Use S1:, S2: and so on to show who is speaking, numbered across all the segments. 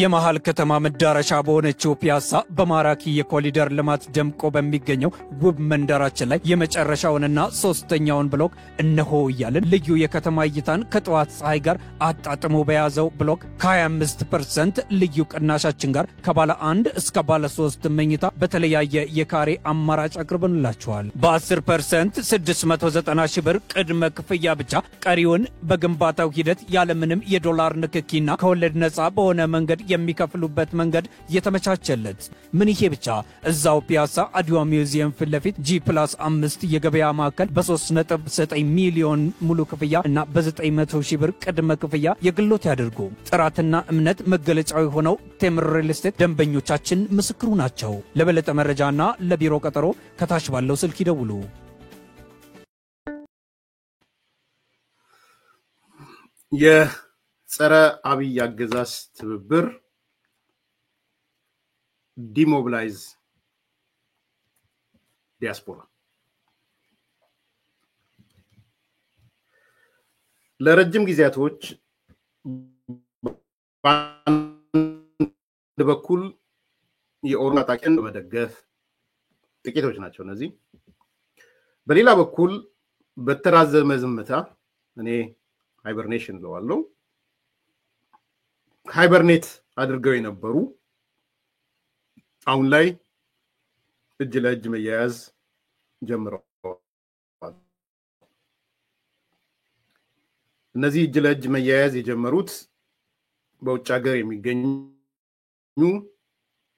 S1: የመሃል ከተማ መዳረሻ በሆነችው ፒያሳ በማራኪ የኮሪደር ልማት ደምቆ በሚገኘው ውብ መንደራችን ላይ የመጨረሻውንና ሶስተኛውን ብሎክ እነሆ እያልን ልዩ የከተማ እይታን ከጠዋት ፀሐይ ጋር አጣጥሞ በያዘው ብሎክ ከ25% ልዩ ቅናሻችን ጋር ከባለ 1 እስከ ባለ 3 መኝታ በተለያየ የካሬ አማራጭ አቅርበንላችኋል። በ10% 690 ሺህ ብር ቅድመ ክፍያ ብቻ ቀሪውን በግንባታው ሂደት ያለምንም የዶላር ንክኪና ከወለድ ነፃ በሆነ መንገድ የሚከፍሉበት መንገድ የተመቻቸለት። ምን ይሄ ብቻ! እዛው ፒያሳ አድዋ ሚውዚየም ፊት ለፊት G+5 የገበያ ማዕከል በ3.9 ሚሊዮን ሙሉ ክፍያ እና በ900 ሺህ ብር ቅድመ ክፍያ የግሎት ያድርጉ። ጥራትና እምነት መገለጫው የሆነው ቴምር ሪል ስቴት ደንበኞቻችን ምስክሩ ናቸው። ለበለጠ መረጃና ለቢሮ ቀጠሮ ከታች ባለው ስልክ ይደውሉ።
S2: ጸረ አብይ አገዛዝ ትብብር ዲሞቢላይዝ ዲያስፖራ ለረጅም ጊዜያቶች በአንድ በኩል የኦሮሞ ታጣቂን በመደገፍ ጥቂቶች ናቸው እነዚህ፣ በሌላ በኩል በተራዘመ ዝምታ እኔ ሃይበርኔሽን ለዋለው ሃይበርኔት አድርገው የነበሩ አሁን ላይ እጅ ለእጅ መያያዝ ጀምረዋል። እነዚህ እጅ ለእጅ መያያዝ የጀመሩት በውጭ ሀገር የሚገኙ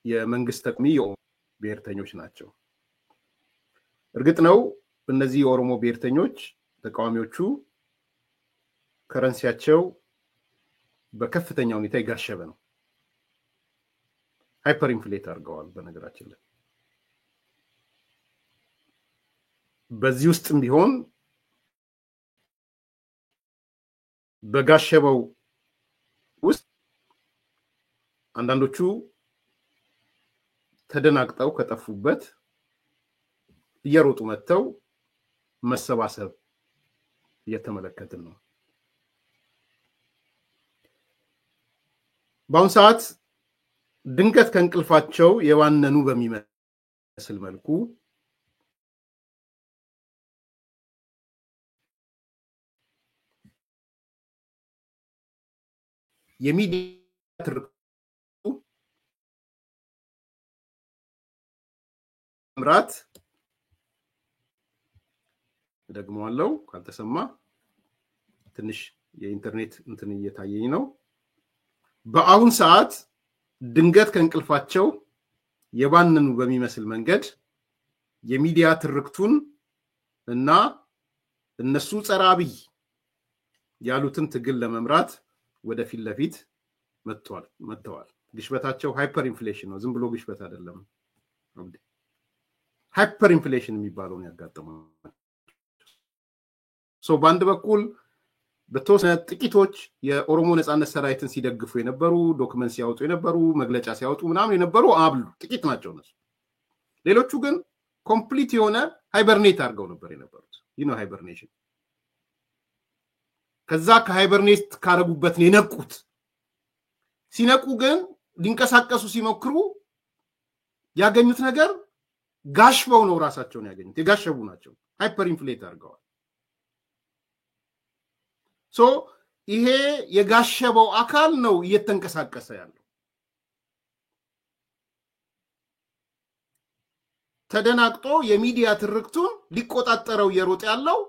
S2: የመንግስት ተቋሚ የኦሮሞ ብሔርተኞች ናቸው። እርግጥ ነው እነዚህ የኦሮሞ ብሔርተኞች ተቃዋሚዎቹ ከረንሲያቸው በከፍተኛ ሁኔታ ይጋሸበ ነው። ሃይፐር ኢንፍሌት አድርገዋል። በነገራችን ላይ በዚህ ውስጥም ቢሆን በጋሸበው ውስጥ አንዳንዶቹ ተደናቅጠው ከጠፉበት እየሮጡ መጥተው መሰባሰብ እየተመለከትን ነው። በአሁን ሰዓት ድንገት ከእንቅልፋቸው የዋነኑ በሚመስል መልኩ የሚዲያ ምራት ደግሞዋለው ካልተሰማ ትንሽ የኢንተርኔት እንትን እየታየኝ ነው። በአሁን ሰዓት ድንገት ከእንቅልፋቸው የባነኑ በሚመስል መንገድ የሚዲያ ትርክቱን እና እነሱ ጸረ አብይ ያሉትን ትግል ለመምራት ወደፊት ለፊት መጥተዋል። ግሽበታቸው ሃይፐር ኢንፍሌሽን ነው። ዝም ብሎ ግሽበት አይደለም። ሃይፐር ኢንፍሌሽን የሚባለውን ያጋጠመው በአንድ በኩል በተወሰነ ጥቂቶች የኦሮሞ ነጻነት ሰራዊትን ሲደግፉ የነበሩ ዶክመንት ሲያወጡ የነበሩ መግለጫ ሲያወጡ ምናምን የነበሩ አብሉ ጥቂት ናቸው እነሱ። ሌሎቹ ግን ኮምፕሊት የሆነ ሃይበርኔት አድርገው ነበር የነበሩት። ይህ ሃይበርኔሽን። ከዛ ከሃይበርኔት ካረጉበት ነው የነቁት። ሲነቁ ግን ሊንቀሳቀሱ ሲሞክሩ ያገኙት ነገር ጋሽበው ነው ራሳቸውን ያገኙት። የጋሸቡ ናቸው። ሃይፐር ኢንፍሌት አድርገዋል። ይሄ የጋሸበው አካል ነው እየተንቀሳቀሰ ያለው። ተደናቅጦ የሚዲያ ትርክቱን ሊቆጣጠረው እየሮጠ ያለው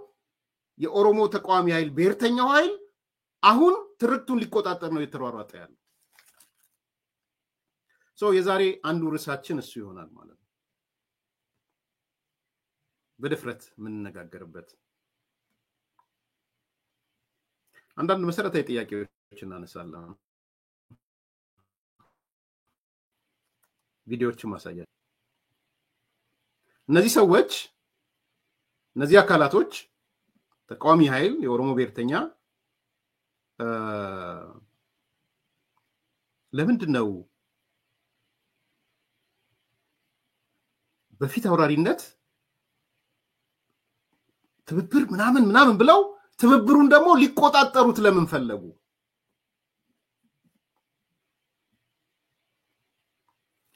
S2: የኦሮሞ ተቃዋሚ ኃይል ብሔርተኛው ኃይል አሁን ትርክቱን ሊቆጣጠር ነው እየተሯሯጠ ያለው። የዛሬ አንዱ ርዕሳችን እሱ ይሆናል ማለት ነው። በድፍረት የምንነጋገርበት አንዳንድ መሰረታዊ ጥያቄዎችን እናነሳለን። ቪዲዮዎችን ማሳያለን። እነዚህ ሰዎች እነዚህ አካላቶች ተቃዋሚ ኃይል የኦሮሞ ብሔርተኛ ለምንድነው በፊት አውራሪነት ትብብር ምናምን ብለው ትብብሩን ደግሞ ሊቆጣጠሩት ለምን ፈለጉ?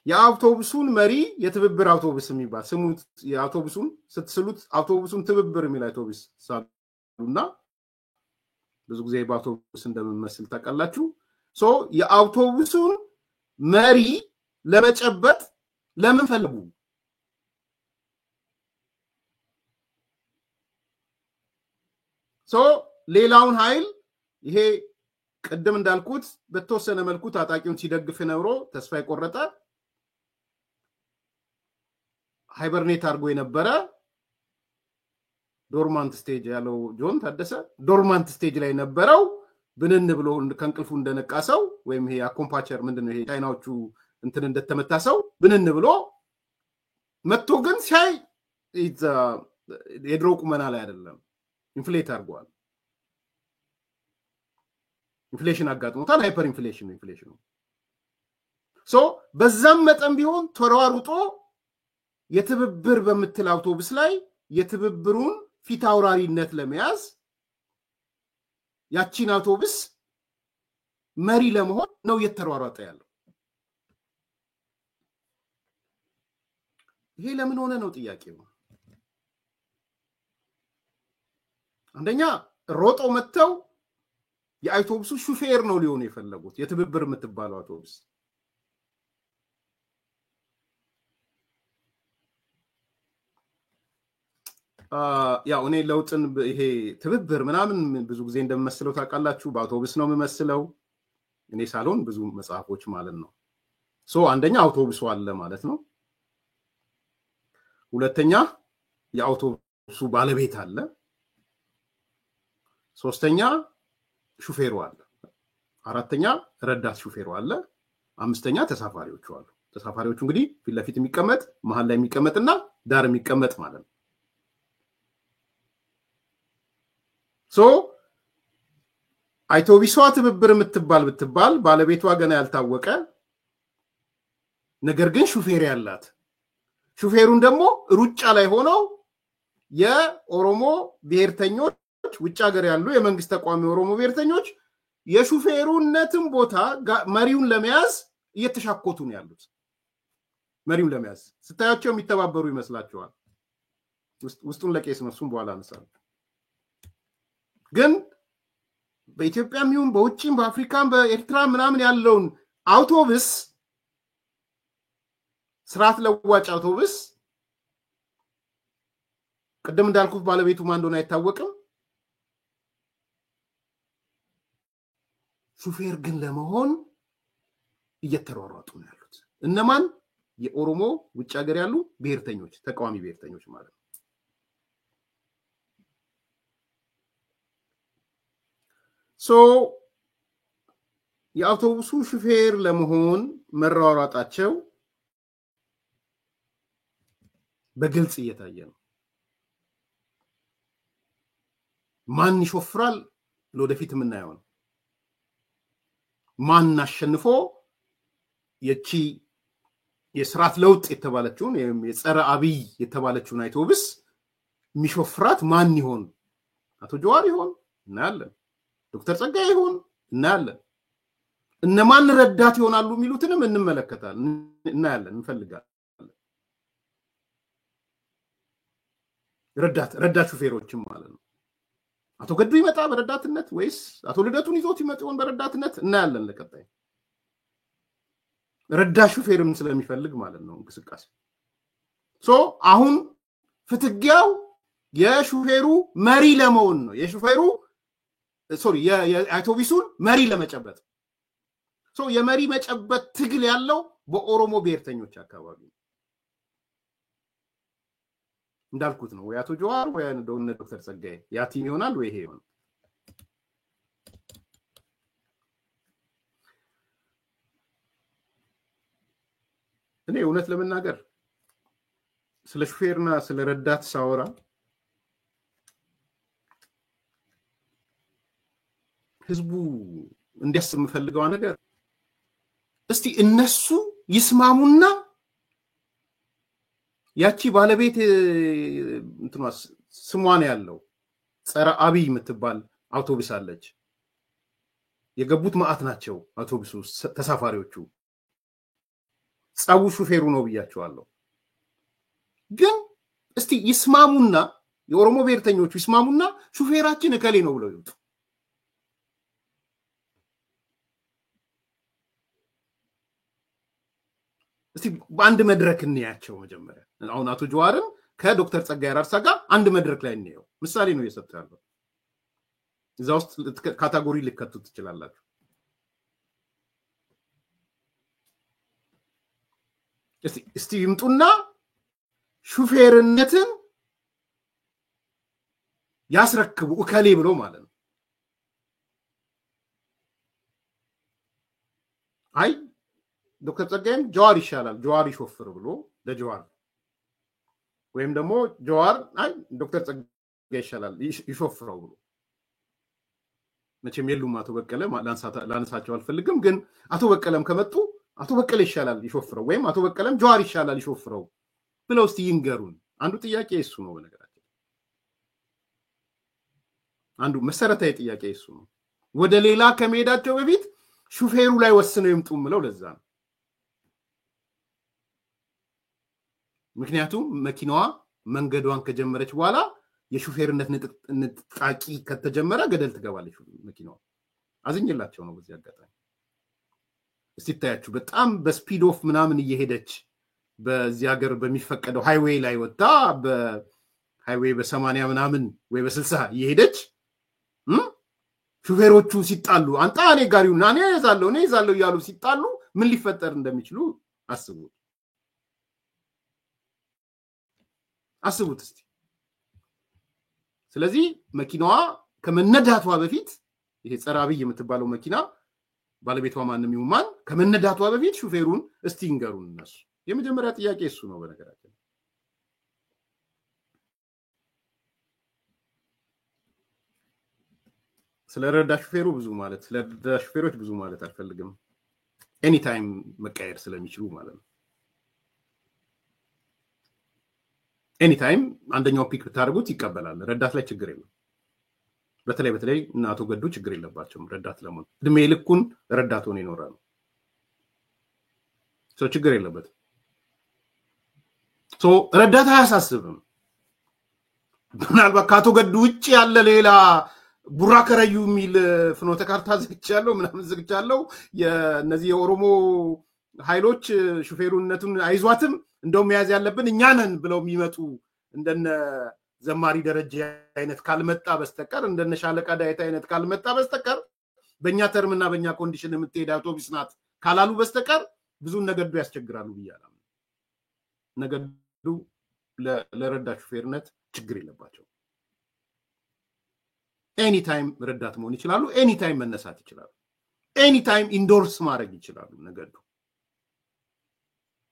S2: የአውቶቡሱን መሪ የትብብር አውቶቡስ የሚባል ስሙት የአውቶቡሱን ስትስሉት አውቶቡሱን ትብብር የሚል አውቶቡስ ሳሉና ብዙ ጊዜ በአውቶቡስ እንደምመስል ታውቃላችሁ ሶ የአውቶቡሱን መሪ ለመጨበጥ ለምን ፈለጉ ሶ ሌላውን ኃይል ይሄ ቀደም እንዳልኩት በተወሰነ መልኩ ታጣቂውን ሲደግፍ ነውሮ ተስፋ የቆረጠ ሃይበርኔት አድርጎ የነበረ ዶርማንት ስቴጅ ያለው ጆን ታደሰ ዶርማንት ስቴጅ ላይ ነበረው ብንን ብሎ ከንቅልፉ እንደነቃ ሰው ወይም ይሄ አኮምፓቸር ምንድነው ይሄ ቻይናዎቹ እንትን እንደተመታ ሰው ብንን ብሎ መጥቶ ግን ሲያይ የድሮ ቁመና ላይ አይደለም ኢንፍሌት አድርጓል ኢንፍሌሽን አጋጥሞታል ሃይፐር ኢንፍሌሽን ኢንፍሌሽኑ ሶ በዛም መጠን ቢሆን ተሯሩጦ የትብብር በመትል አውቶቡስ ላይ የትብብሩን ፊት አውራሪነት ለመያዝ ያቺን አውቶቡስ መሪ ለመሆን ነው የተሯሯጠ ያለው ይሄ ለምን ሆነ ነው ጥያቄው አንደኛ ሮጦ መተው የአውቶቡሱ ሹፌር ነው ሊሆን የፈለጉት የትብብር የምትባለው አውቶቡስ ያው እኔ ለውጥን ይሄ ትብብር ምናምን ብዙ ጊዜ እንደምመስለው ታውቃላችሁ በአውቶቡስ ነው የምመስለው እኔ ሳሎን ብዙ መጽሐፎች ማለት ነው ሶ አንደኛ አውቶቡሱ አለ ማለት ነው ሁለተኛ የአውቶቡሱ ባለቤት አለ ሶስተኛ ሹፌሩ አለ አራተኛ ረዳት ሹፌሩ አለ አምስተኛ ተሳፋሪዎቹ አሉ ተሳፋሪዎቹ እንግዲህ ፊት ለፊት የሚቀመጥ መሃል ላይ የሚቀመጥና ዳር የሚቀመጥ ማለት ነው ሶ አውቶቡሷ ትብብር የምትባል ባለቤቷ ገና ያልታወቀ ነገር ግን ሹፌር ያላት ሹፌሩን ደግሞ ሩጫ ላይ ሆነው የኦሮሞ ብሔርተኞች ውጭ ሀገር ያሉ የመንግስት ተቋሚ ኦሮሞ ብሔርተኞች የሹፌሩነትን ቦታ መሪውን ለመያዝ እየተሻኮቱ ነው ያሉት መሪውን ለመያዝ ስታያቸው የሚተባበሩ ይመስላችኋል ውስጡን ለቄስ ነው እሱን በኋላ አንሳል ግን በኢትዮጵያም ይሁን በውጭም በአፍሪካም በኤርትራ ምናምን ያለውን አውቶቡስ ስርዓት ለዋጭ አውቶቡስ ቀደም እንዳልኩት ባለቤቱ ማን እንደሆነ አይታወቅም ሹፌር ግን ለመሆን እየተሯሯጡ ነው ያሉት እነማን የኦሮሞ ውጭ ሀገር ያሉ ብሔርተኞች ተቃዋሚ ብሔርተኞች ማለት ነው ሶ የአውቶቡሱ ሹፌር ለመሆን መሯሯጣቸው በግልጽ እየታየ ነው ማን ይሾፍራል ለወደፊት የምናየው ነው ማን አሸንፎ የቺ የስርዓት ለውጥ የተባለችውን የጸረ አብይ የተባለችውን አውቶቡስ የሚሾፍራት ማን ይሆን አቶ ጀዋር ይሆን እናያለን ዶክተር ጸጋይ ይሆን እናያለን እነማን ረዳት ይሆናሉ የሚሉትንም እንመለከታለን እናያለን እንፈልጋለን ረዳት ሹፌሮችም ማለት ነው አቶ ገዱ ይመጣ በረዳትነት ወይስ አቶ ልደቱን ይዞት ይመጣውን በረዳትነት እናያለን ለቀጣይ ረዳት ሹፌርም ስለሚፈልግ ማለት ነው እንቅስቃሴ ሶ አሁን ፍትጊያው የሹፌሩ መሪ ለመሆን ነው የሹፌሩ የአውቶቡሱን መሪ ለመጨበጥ ሶ የመሪ መጨበጥ ትግል ያለው በኦሮሞ ብሔርተኞች አካባቢ እንዳልኩት ነው ወይ አቶ ጀዋር ወይ እንደሆነ ዶክተር ጸጋይ ያ ቲም ይሆናል ወይ ይሄ ይሆናል እኔ እውነት ለመናገር ስለ ሹፌርና ስለ ረዳት ሳወራ ህዝቡ እንዲያስብ የምፈልገው ነገር እስቲ እነሱ ይስማሙና ያቺ ባለቤት እንትኗስ ስሟን ያለው ጸረ አብይ የምትባል አውቶቡስ አለች የገቡት ማአት ናቸው አውቶቡሱ ተሳፋሪዎቹ ጸቡ ሹፌሩ ነው ብያቸዋለሁ። ግን እስቲ ይስማሙና የኦሮሞ ብሔርተኞቹ ይስማሙና ሹፌራችን እከሌ ነው ብለው ይወጡ። እስቲ በአንድ መድረክ እንያቸው መጀመሪያ። አሁን አቶ ጀዋርን ከዶክተር ጸጋዬ አራርሳ ጋር አንድ መድረክ ላይ እንየው። ምሳሌ ነው እየሰጠ ያለው። እዛ ውስጥ ካታጎሪ ልከቱት ትችላላችሁ። እስቲ ይምጡና ሹፌርነትን ያስረክቡ እከሌ ብሎ ማለት ነው። አይ ዶክተር ጸጋዬም ጀዋር ይሻላል ጀዋር ይሾፍር ብሎ ለጀዋር ወይም ደግሞ ጀዋር አይ ዶክተር ጸጋዬ ይሻላል ይሾፍረው ብሎ መቼም የሉም አቶ በቀለ ላነሳቸው አልፈልግም። ግን አቶ በቀለም ከመጡ አቶ በቀለ ይሻላል ይሾፍረው ወይም አቶ በቀለም ጀዋር ይሻላል ይሾፍረው ብለው እስቲ ይንገሩን። አንዱ ጥያቄ እሱ ነው። በነገራችን አንዱ መሰረታዊ ጥያቄ እሱ ነው። ወደ ሌላ ከመሄዳቸው በፊት ሹፌሩ ላይ ወስነው ይምጡ ምለው ለዛ ነው። ምክንያቱም መኪናዋ መንገዷን ከጀመረች በኋላ የሹፌርነት ንጥቃቂ ከተጀመረ ገደል ትገባለች መኪናዋ። አዝኝላቸው ነው በዚህ አጋጣሚ። እስቲ ታያችሁ በጣም በስፒድ ኦፍ ምናምን እየሄደች በዚህ ሀገር በሚፈቀደው ሃይዌይ ላይ ወጣ በሃይዌይ በ80 ምናምን ወይ በ60 እየሄደች ሹፌሮቹ ሲጣሉ አንተ እኔ ጋሪውና እኔ ይዛለሁ እያሉ ሲጣሉ ምን ሊፈጠር እንደሚችሉ አስቡት እስቲ። ስለዚህ መኪናዋ ከመነዳቷ በፊት ይሄ ጸረ አብይ የምትባለው መኪና ባለቤቷ ማንንም ይሁን ከመነዳቷ በፊት ሹፌሩን እስቲ ይንገሩን እነሱ። የመጀመሪያ ጥያቄ እሱ ነው። በነገራችን ስለረዳት ሹፌሩ ብዙ ማለት ስለረዳት ሹፌሮች ብዙ ማለት አልፈልግም። ኤኒ ታይም መቀየር ስለሚችሉ ማለት ነው። ኤኒ ታይም አንደኛው ፒክ ብታደርጉት ይቀበላል። ረዳት ላይ ችግር የለም። በተለይ እና አቶ ገዱ ችግር የለባቸውም። ረዳት ለምን እድሜ ልኩን ረዳት ሆኖ ይኖራሉ። ሰው ችግር የለበትም። ረዳት አያሳስብም። ምናልባት ከአቶ ገዱ ውጭ ያለ ሌላ ቡራ ከረዩ የሚል ፍኖተ ካርታ ዝግቻለሁ ምናምን ዝግቻለሁ። የነዚህ የኦሮሞ ኃይሎች ሹፌሩነቱን አይዟትም እንደውም መያዝ ያለብን እኛ ነን ብለው የሚመጡ እንደነ ዘማሪ ደረጃ አይነት ካልመጣ በስተቀር እንደነ ሻለቃ ዳዊት አይነት ካልመጣ በስተቀር በእኛ ተርምና በእኛ ኮንዲሽን የምትሄድ አውቶቡስ ናት ካላሉ በስተቀር ብዙ ነገዱ ያስቸግራሉ ብያለሁ። ነገዱ ለረዳት ሹፌርነት ችግር የለባቸው። ኤኒ ታይም ረዳት መሆን ይችላሉ። ኤኒ ታይም መነሳት ይችላሉ። ኤኒ ታይም ኢንዶርስ ማድረግ ይችላሉ። ነገዱ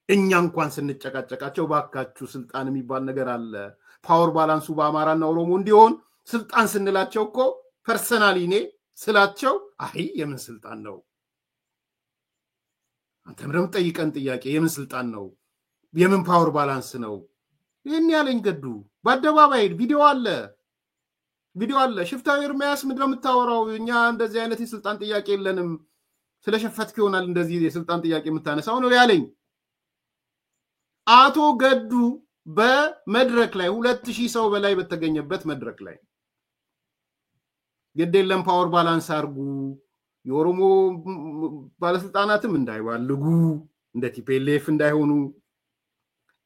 S2: እኛ እንኳን ስንጨቃጨቃቸው ባካችሁ ስልጣን የሚባል ነገር አለ ፓወር ባላንሱ በአማራና ኦሮሞ እንዲሆን ስልጣን ስንላቸው እኮ ፐርሰናሊ እኔ ስላቸው አይ የምን ስልጣን ነው አንተም ደግሞ ጠይቀን ጥያቄ የምን ስልጣን ነው የምን ፓወር ባላንስ ነው ይሄን ያለኝ ገዱ በአደባባይ ቪዲዮ አለ ሽፍታው ኤርሚያስ ምንድነው የምታወራው እኛ እንደዚህ አይነት የስልጣን ጥያቄ የለንም ስለሸፈትክ ይሆናል እንደዚህ የስልጣን ጥያቄ የምታነሳው ነው ያለኝ። አቶ ገዱ በመድረክ ላይ 2000 ሰው በላይ በተገኘበት መድረክ ላይ ገደለም ፓወር ባላንስ አርጉ የኦሮሞ ባለስልጣናትም እንዳይዋልጉ እንደ ቲፒኤልኤፍ እንዳይሆኑ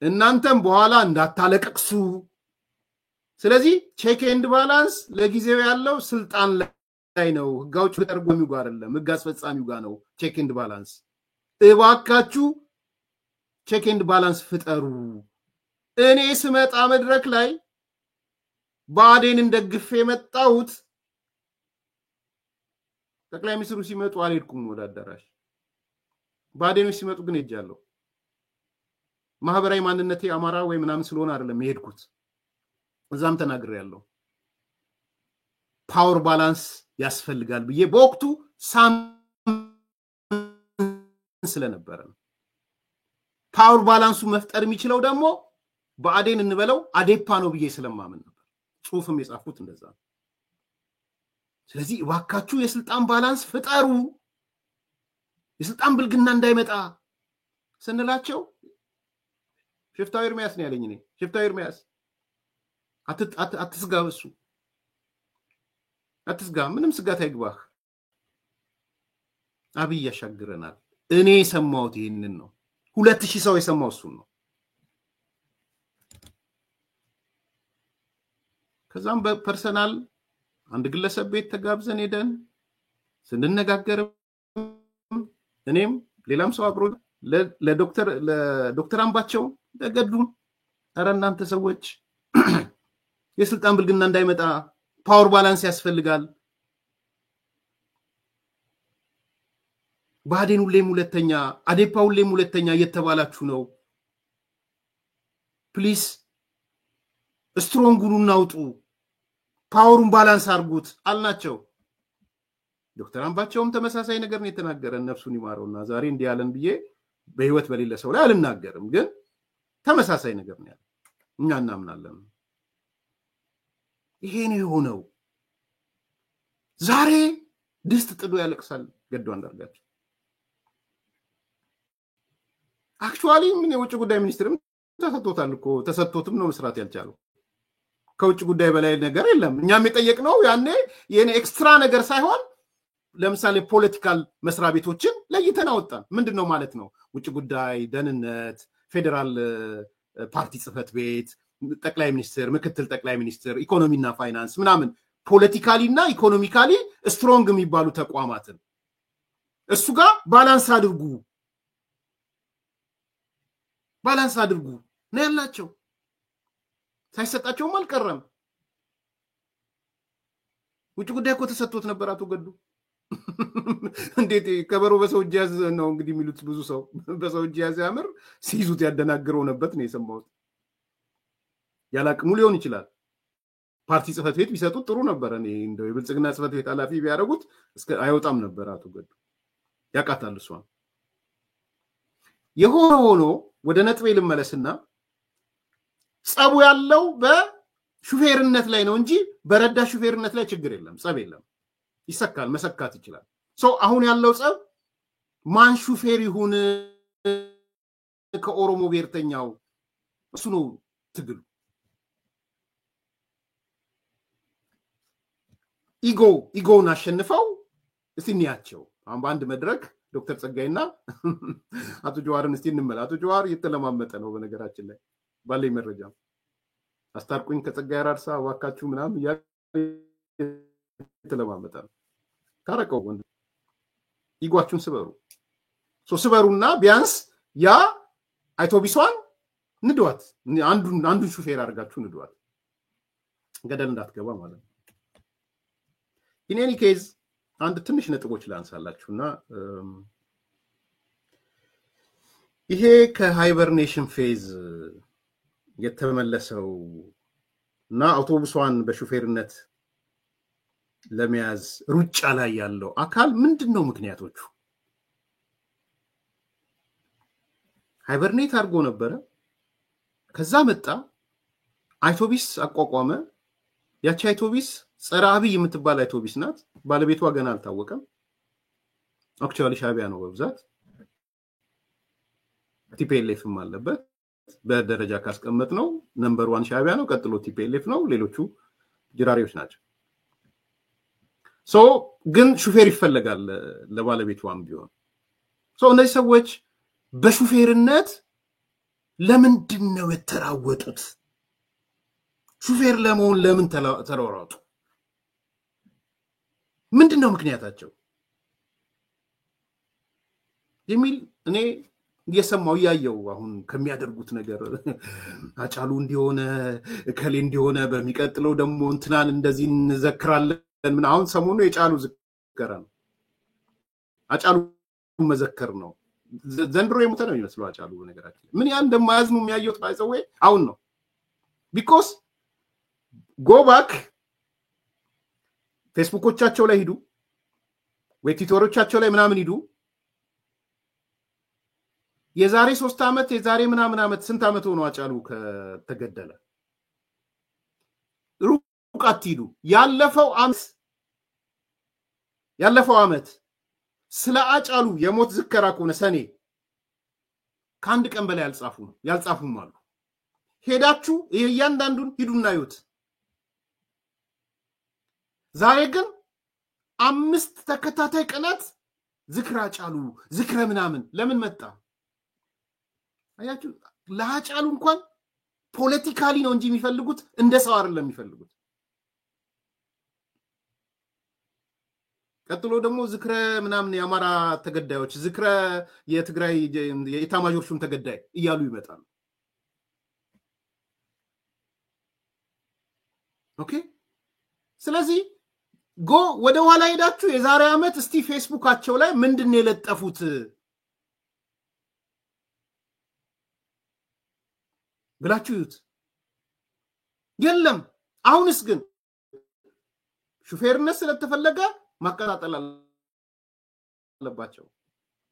S2: እናንተም በኋላ እንዳታለቀቅሱ ስለዚህ ቼክ ኤንድ ባላንስ ለጊዜው ያለው ስልጣን ላይ ነው ህጋውጭ ተርጓሚው ጋር አይደለም ህግ አስፈጻሚው ጋር ነው ቼክ ኤንድ ባላንስ እባካችሁ ቼክ ኤንድ ባላንስ ፍጠሩ። እኔ ስመጣ መድረክ ላይ ባዴን እንደግፍ የመጣሁት ጠቅላይ ሚኒስትሩ ሲመጡ አልሄድኩም ወደ አዳራሽ ባዴኖች ሲመጡ ግን ሄጃለሁ። ማህበራዊ ማንነቴ አማራ ወይ ምናምን ስለሆነ አይደለም የሄድኩት እዛም ተናግሬያለሁ። ፓወር ባላንስ ያስፈልጋል ብዬ በወቅቱ ስለነበረ ፓወር ባላንሱ መፍጠር የሚችለው ደግሞ በአዴን እንበለው አዴፓ ነው ብዬ ስለማምን ነበር። ጽሁፍም የጻፍኩት እንደዛ ነው። ስለዚህ እባካችሁ የስልጣን ባላንስ ፍጠሩ። የስልጣን ብልግና እንዳይመጣ ስንላቸው ሽፍታው ኤርሚያስ ነው ያለኝ። እኔ ሽፍታው ኤርሚያስ አትስጋ፣ በሱ አትስጋ፣ ምንም ስጋት አይግባህ፣ አብይ ያሻግረናል። እኔ የሰማሁት ይሄንን ነው። 2000 ሰው የሰማው እሱን ነው። ከዛም በፐርሰናል አንድ ግለሰብ ቤት ተጋብዘን ሄደን ስንነጋገር እኔም ሌላም ሰው አብሮ ለዶክተር አምባቸው ተገዱ። ኧረ እናንተ ሰዎች የስልጣን ብልግና እንዳይመጣ ፓወር ባላንስ ያስፈልጋል። ባዴን ሁሌም ሁለተኛ፣ አዴፓ ሁሌም ሁለተኛ እየተባላችሁ ነው። ፕሊስ ስትሮንጉን እናውጡ፣ ፓወሩን ባላንስ አድርጉት አልናቸው። ዶክተር አምባቸውም ተመሳሳይ ነገር ነው የተናገረን። ነፍሱን ይማረውና ዛሬ እንዲህ ያለን ብዬ በህይወት በሌለ ሰው ላይ አልናገርም፣ ግን ተመሳሳይ ነገር ነው ያለው። እኛ እናምናለን። ይሄ ነው የሆነው። ዛሬ ድስት ጥዶ ያለቅሳል ገዱ አንዳርጋቸው። አክቹአሊ ምን የውጭ ጉዳይ ሚኒስትርም ተሰጥቶታል እኮ፣ ተሰጥቶትም ነው መስራት ያልቻለው። ከውጭ ጉዳይ በላይ ነገር የለም። እኛም የጠየቅነው ያኔ የኔ ኤክስትራ ነገር ሳይሆን ለምሳሌ ፖለቲካል መስሪያ ቤቶችን ለይተን አወጣን። ምንድነው ማለት ነው? ውጭ ጉዳይ፣ ደህንነት፣ ፌደራል ፓርቲ ጽህፈት ቤት፣ ጠቅላይ ሚኒስትር፣ ምክትል ጠቅላይ ሚኒስትር፣ ኢኮኖሚና ፋይናንስ ምናምን ፖለቲካሊ እና ኢኮኖሚካሊ ስትሮንግ የሚባሉ ተቋማትን እሱ ጋር ባላንስ አድርጉ ነው ያላቸው። ሳይሰጣቸውም አልቀረም። ውጭ ጉዳይ እኮ ተሰጥቶት ነበር አቶ ገዱ። እንዴት ከበሮ በሰው እጅ ያዝ ነው እንግዲህ የሚሉት ብዙ ሰው። በሰው እጅ ያዝ ያምር ሲይዙት ያደናግረው ነበር ነው የሰማሁት። ያላቅሙ ሊሆን ይችላል። ፓርቲ ጽህፈት ቤት ቢሰጡት ጥሩ ነበር። እኔ እንደው የብልጽግና ጽህፈት ቤት ኃላፊ ቢያደርጉት እስከ አይወጣም ነበር አቶ ገዱ። ያቃታል እሷን። የሆነ ሆኖ ወደ ነጥቤ ልመለስና ጸቡ ያለው በሹፌርነት ላይ ነው እንጂ በረዳ ሹፌርነት ላይ ችግር የለም፣ ጸብ የለም። ይሰካል፣ መሰካት ይችላል። አሁን ያለው ጸብ ማን ሹፌር ይሁን ከኦሮሞ ብሔርተኛው፣ እሱ ነው ትግሉ። ኢጎውን አሸንፈው እስቲ እንያቸው። አሁን በአንድ መድረክ ዶክተር ጸጋይና አቶ ጀዋርን እስቲ እንመላ። አቶ ጀዋር እየተለማመጠ ነው በነገራችን ላይ ባለኝ መረጃ። አስታርቁኝ ከጸጋይ አራርሳ ዋካችሁ ምናምን እየተለማመጠ ነው። ታረቀው ወንድ ኢጓችሁን ስበሩና ቢያንስ ያ አውቶቢሷን ንዷት፣ አንዱን ሹፌር አድርጋችሁ ንዷት፣ ገደል እንዳትገባ ማለት ነው። ኢን ኤኒ ኬዝ አንድ ትንሽ ነጥቦች ላንሳላችሁና ይሄ ከሃይበርኔሽን ፌዝ የተመለሰው እና አውቶቡሷን በሹፌርነት ለመያዝ ሩጫ ላይ ያለው አካል ምንድነው ምክንያቶቹ? ሃይበርኔት አድርጎ ነበረ። ከዛ መጣ አውቶቢስ አቋቋመ። ያቺ አውቶቢስ ጸረ አብይ የምትባል አውቶቢስ ናት። ባለቤቷ ገና አልታወቀም። አክቹአሊ ሻቢያ ነው በብዛት። ቲፒኤልኤፍም አለበት። በደረጃ ካስቀመጥ ነው ነምበር 1 ሻቢያ ነው፣ ቀጥሎ ቲፒኤልኤፍ ነው፣ ሌሎቹ ጅራሪዎች ናቸው። ግን ሹፌር ይፈልጋል ለባለቤቷም ቢሆን። እነዚህ ሰዎች በሹፌርነት ለምንድን ነው የተራወጡት? ሹፌር ለመሆን ለምን ተሯሯጡ? ምንድነው ምክንያታቸው የሚል እኔ እየሰማው ያየው አሁን ከሚያደርጉት ነገር አጫሉ እንዲሆነ ከሌ እንዲሆነ በሚቀጥለው ደግሞ እንትናን እንደዚህ እንዘክራለን። ምን አሁን ሰሞኑ የጫሉ ዝክራ ነው፣ አጫሉ መዘከር ነው። ዘንድሮ የሞተ ነው የሚመስለው አጫሉ። በነገራችን ምን ያህል እንደማያዝኑ የሚያየው ታይዘው አሁን ነው። ቢኮዝ ጎባክ ፌስቡኮቻቸው ላይ ሂዱ ወይ ትዊተሮቻቸው ላይ ምናምን ሂዱ። የዛሬ 3 ዓመት የዛሬ ምናምን ዓመት ስንት ዓመት ሆኖ አጫሉ ከተገደለ ሩቅ አትሂዱ። ያለፈው ዓመት ስለ አጫሉ የሞት ዝከራ ከሆነ ሰኔ ከአንድ ቀን በላይ ያልጻፉም አሉ። ሄዳችሁ እያንዳንዱን ሂዱና ይዩት። ዛሬ ግን 5 ተከታታይ ቀናት ዝክረ ሃጫሉ ዝክረ ምናምን ለምን መጣ? አያችሁ ለሃጫሉ እንኳን ፖለቲካሊ ነው እንጂ የሚፈልጉት እንደ ሰው አይደለም የሚፈልጉት። ቀጥሎ ደግሞ ዝክረ ምናምን የአማራ ተገዳዮች ዝክረ የትግራይ የኢታማዦር ሹም ተገዳይ እያሉ ይመጣሉ። ኦኬ ስለዚህ ወደ ኋላ ሄዳችሁ የዛሬ ዓመት እስቲ ፌስቡካቸው ላይ ምንድነው የለጠፉት ብላችሁ ይዩት። የለም አሁንስ ግን ሹፌርነት ስለተፈለገ ማቀጣጠል አለባቸው።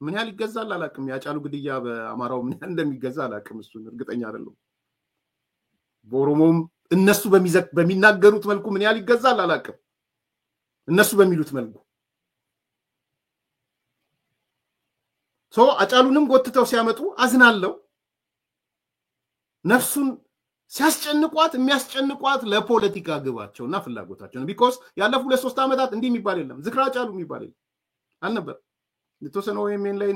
S2: ምን ያህል ይገዛል አላቅም። ያጫሉ ግድያ በአማራው ምን ያህል እንደሚገዛ አላቅም። እሱን እርግጠኛ አይደለም። በኦሮሞም እነሱ በሚናገሩት መልኩ ምን ያህል ይገዛል አላቅም። እነሱ በሚሉት መልኩ አጫሉንም ጎትተው ሲያመጡ አዝናለው። ነፍሱን ሲያስጨንቋት የሚያስጨንቋት ለፖለቲካ ግባቸውና ፍላጎታቸው ነው። ቢኮዝ ያለፉ 2-3 ዓመታት እንዲህ የሚባል የለም። ዝክረ ሃጫሉ የሚባል አልነበር። የተወሰነው የሜን ላይ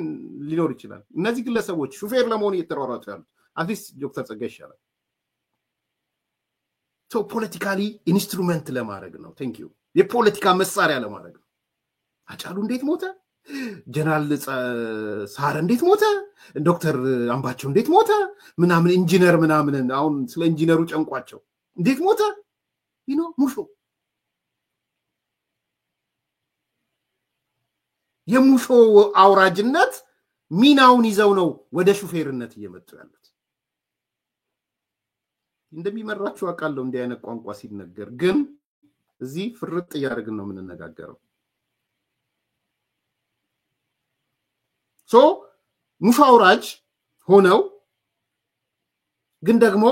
S2: ሊኖር ይችላል። እነዚህ ግለሰቦች ሹፌር ለመሆን እየተሯሯጡ ያሉት አትሊስት ዶክተር ጸጋይ ይሻላል። ፖለቲካሊ ኢንስትሩመንት ለማድረግ ነው። ቴንክ ዩ የፖለቲካ መሳሪያ ለማድረግ ነው። ሃጫሉ እንዴት ሞተ? ጀነራል ሳረ እንዴት ሞተ? ዶክተር አምባቸው እንዴት ሞተ? ምናምን ኢንጂነር ምናምን አሁን ስለ ኢንጂነሩ ጨንቋቸው እንዴት ሞተ? ሙሾ የሙሾ አውራጅነት ሚናውን ይዘው ነው ወደ ሹፌርነት እየመጡ ያሉት። እንደሚመራችሁ አውቃለሁ እንዲህ አይነት ቋንቋ ሲነገር፣ ግን እዚህ ፍርጥ እያደረግን ነው የምንነጋገረው። ሙሾ አውራጅ ሆነው ግን ደግሞ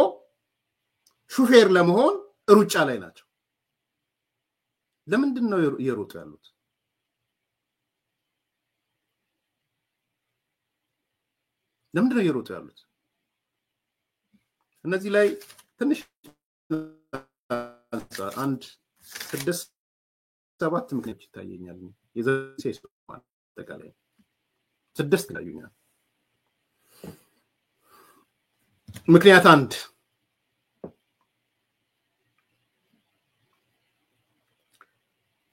S2: ሹፌር ለመሆን ሩጫ ላይ ናቸው። ለምንድን ነው እየሮጡ ያሉት? ለምንድን ነው እየሮጡ ያሉት? እነዚህ ላይ ትንሽ 6-7 ምክንያቶች ይታየኛል። የዘሴስ አጠቃላይ 6 ይታዩኛል። ምክንያት 1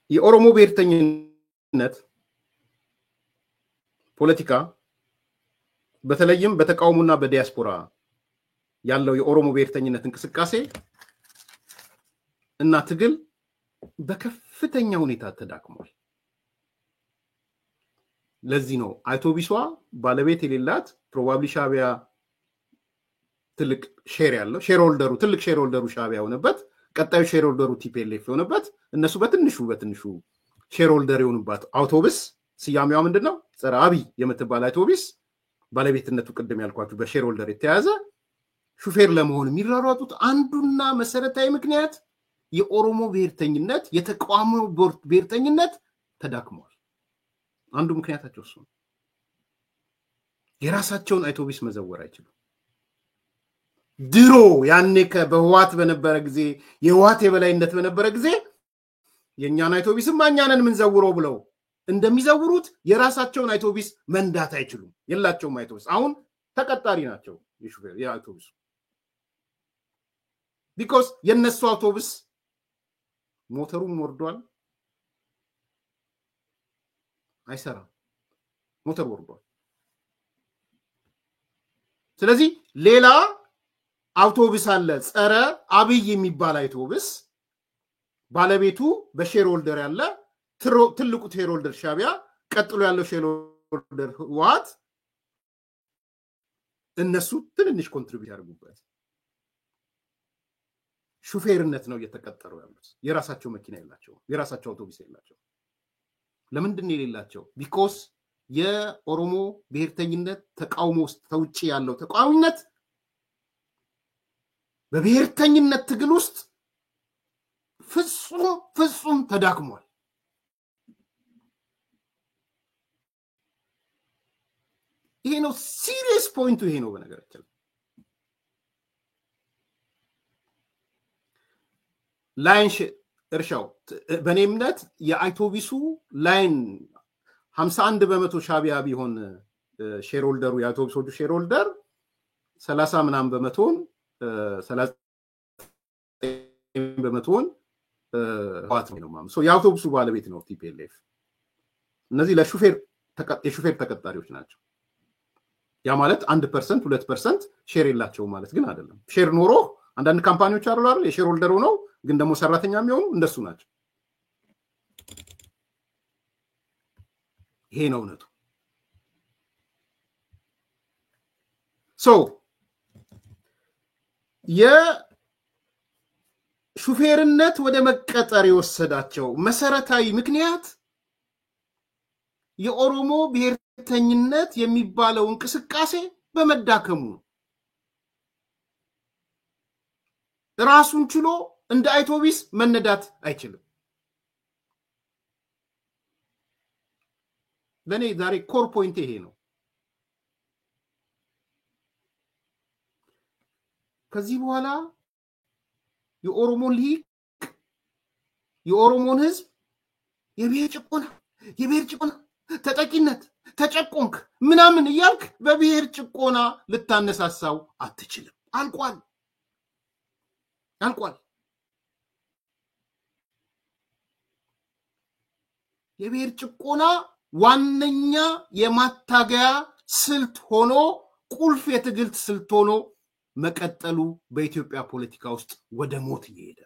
S2: የኦሮሞ ብሔርተኝነት ፖለቲካ በተለይም በተቃውሞና በዲያስፖራ ያለው የኦሮሞ ብሔርተኝነት እንቅስቃሴ እና ትግል በከፍተኛ ሁኔታ ተዳክሟል። ለዚህ ነው አውቶቢሷ ባለቤት የሌላት ፕሮባብሊ ሻቢያ ትልቅ ሼር ያለው ሼርሆልደሩ ትልቅ ሼርሆልደሩ ሻቢያ ሆነበት፣ ቀጣዩ ሼርሆልደሩ ቲፒኤልኤፍ ሆነበት። እነሱ በትንሹ ሼርሆልደር የሆኑባት አውቶቡስ ስያሜዋ ምንድነው? ጸረ አብይ የምትባል አውቶቡስ ባለቤትነቱ ቅድም ያልኳችሁ በሼርሆልደር የተያዘ ሹፌር ለመሆን የሚራሯጡት አንዱና መሰረታዊ ምክንያት የኦሮሞ ብሔርተኝነት የተቃውሞ ብሔርተኝነት ተዳክሟል። አንዱ ምክንያታቸው እሱ ነው። የራሳቸውን አውቶቡስ መዘወር አይችሉም። ድሮ ያኔ በህዋት በነበረ ጊዜ የህዋት የበላይነት በነበረ ጊዜ የኛን አውቶቡስ ማኛነን ምን ዘውረው ብለው እንደሚዘውሩት የራሳቸውን አውቶቡስ መንዳት አይችሉም። የላቸውም አውቶቡስ። አሁን ተቀጣሪ ናቸው የሹፌር የአውቶቡስ። ቢኮዝ የነሱ አውቶቡስ ሞተሩም ወርዷል፣ አይሰራም። ሞተር ወርዷል። ስለዚህ ሌላ አውቶቡስ አለ፣ ጸረ አብይ የሚባል አውቶቡስ ባለቤቱ በሼርሆልደር ያለ ትልቁ ሼርሆልደር ሻቢያ፣ ቀጥሎ ያለው ሼርሆልደር ህወሓት፣ እነሱ ትንንሽ ኮንትሪቢዩት ያደርጉበት ሹፌርነት ነው እየተቀጠሩ ያሉት። የራሳቸው መኪና የላቸው፣ የራሳቸው አውቶቡስ የላቸው። ለምንድን ነው የሌላቸው? ቢኮዝ የኦሮሞ ብሔርተኝነት ተቃውሞ ውስጥ ተውጪ ያለው ተቃዋሚነት በብሔርተኝነት ትግል ውስጥ ፍጹም ተዳክሟል። ይሄ ነው ሲሪየስ ፖይንቱ ይሄ ነው በነገራችን ላይን እርሻው በኔ እምነት የአውቶቡሱ ላይን 51% ሻቢያ ቢሆን ሼር ሆልደሩ የአውቶቡሶቹ ሼር ሆልደር 30 ምናምን በመቶን 39 በመቶን ዋት ነው ማለት ሶ የአውቶቡሱ ባለቤት ነው ቲፒኤልኤፍ እነዚህ የሹፌር ተቀጣሪዎች ናቸው ያ ማለት 1% 2% ሼር የላቸው ማለት ግን አይደለም ሼር ኖሮ አንዳንድ ካምፓኒዎች አሉ አይደል የሼር ሆልደሩ ነው ግን ደግሞ ሰራተኛ የሚሆኑ እንደሱ ናቸው ይሄ ነው ነቱ ሶ የሹፌርነት ወደ መቀጠር የወሰዳቸው መሰረታዊ ምክንያት የኦሮሞ ብሔርተኝነት የሚባለው እንቅስቃሴ በመዳከሙ ራሱን ችሎ እንደ አውቶቡስ መነዳት አይችልም ለኔ ዛሬ ኮር ፖይንት ይሄ ነው ከዚህ በኋላ የኦሮሞን ሊቅ የኦሮሞን ህዝብ የብሔር ጭቆና ተጠቂነት ተጨቆንክ ምናምን ይያልክ በብሔር ጭቆና ልታነሳሳው አትችልም አልቋል የብሔር ጭቆና ዋነኛ የማታገያ ስልት ሆኖ ቁልፍ የትግል ስልት ሆኖ መቀጠሉ በኢትዮጵያ ፖለቲካ ውስጥ ወደ ሞት ይሄደ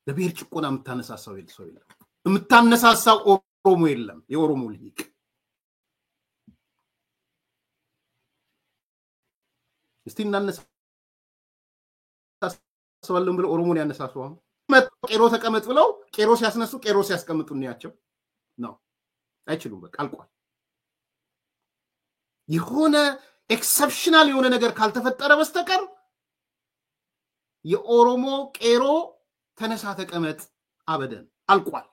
S2: ለብሔር ጭቆና የምታነሳሳው የለም የምታነሳሳው ኦሮሞ የለም የኦሮሞ ሊቅ እስቲ እናነሳሳዋለን ብለው ኦሮሞን ያነሳሳው ቄሮ ተቀመጥ ብለው ቄሮ ሲያስነሱ ቄሮ ሲያስቀምጡ እንያቸው ነው አይችሉም በቃ አልቋል የሆነ ኤክሰፕሽናል የሆነ ነገር ካልተፈጠረ በስተቀር የኦሮሞ ቄሮ ተነሳ ተቀመጥ አበደን አልቋል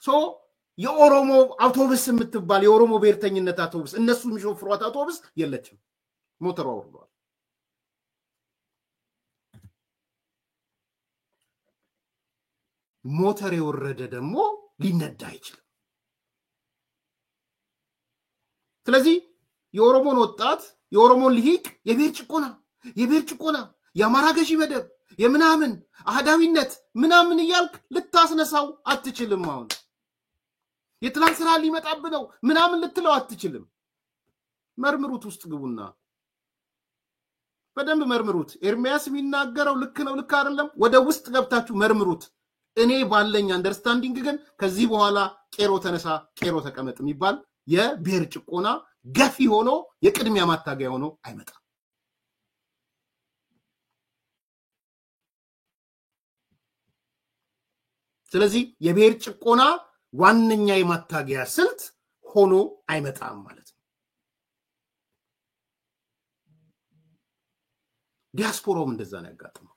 S2: ሶ የኦሮሞ አውቶቡስ የምትባል የኦሮሞ ብሔርተኝነት አውቶቡስ እነሱ የሚሾፍሯት አውቶቡስ የለችም ሞተሯ ወርዷል ሞተር የወረደ ደግሞ ሊነዳ አይችልም ስለዚህ የኦሮሞን ወጣት የኦሮሞን ሊቅ የብሔር ጭቆና የአማራ ገዢ መደብ የምናምን አህዳዊነት ምናምን ይያልክ ልታስነሳው አትችልም አሁን የትላንት ስራ ሊመጣብነው ምናምን ልትለው አትችልም መርምሩት ውስጥ ግቡና በደንብ መርምሩት ኤርሚያስ የሚናገረው ልክ ነው ልክ አይደለም ወደ ውስጥ ገብታችሁ መርምሩት እኔ ባለኝ አንደርስታንዲንግ ግን ከዚህ በኋላ ቄሮ ተነሳ ቄሮ ተቀመጥ የሚባል የብሔር ጭቆና ገፊ ሆኖ የቅድሚያ ማታገያ ሆኖ አይመጣም ስለዚህ የብሔር ጭቆና ዋነኛ የማታገያ ስልት ሆኖ አይመጣም ማለት ነው ዲያስፖራውም እንደዛ ነው ያጋጠመው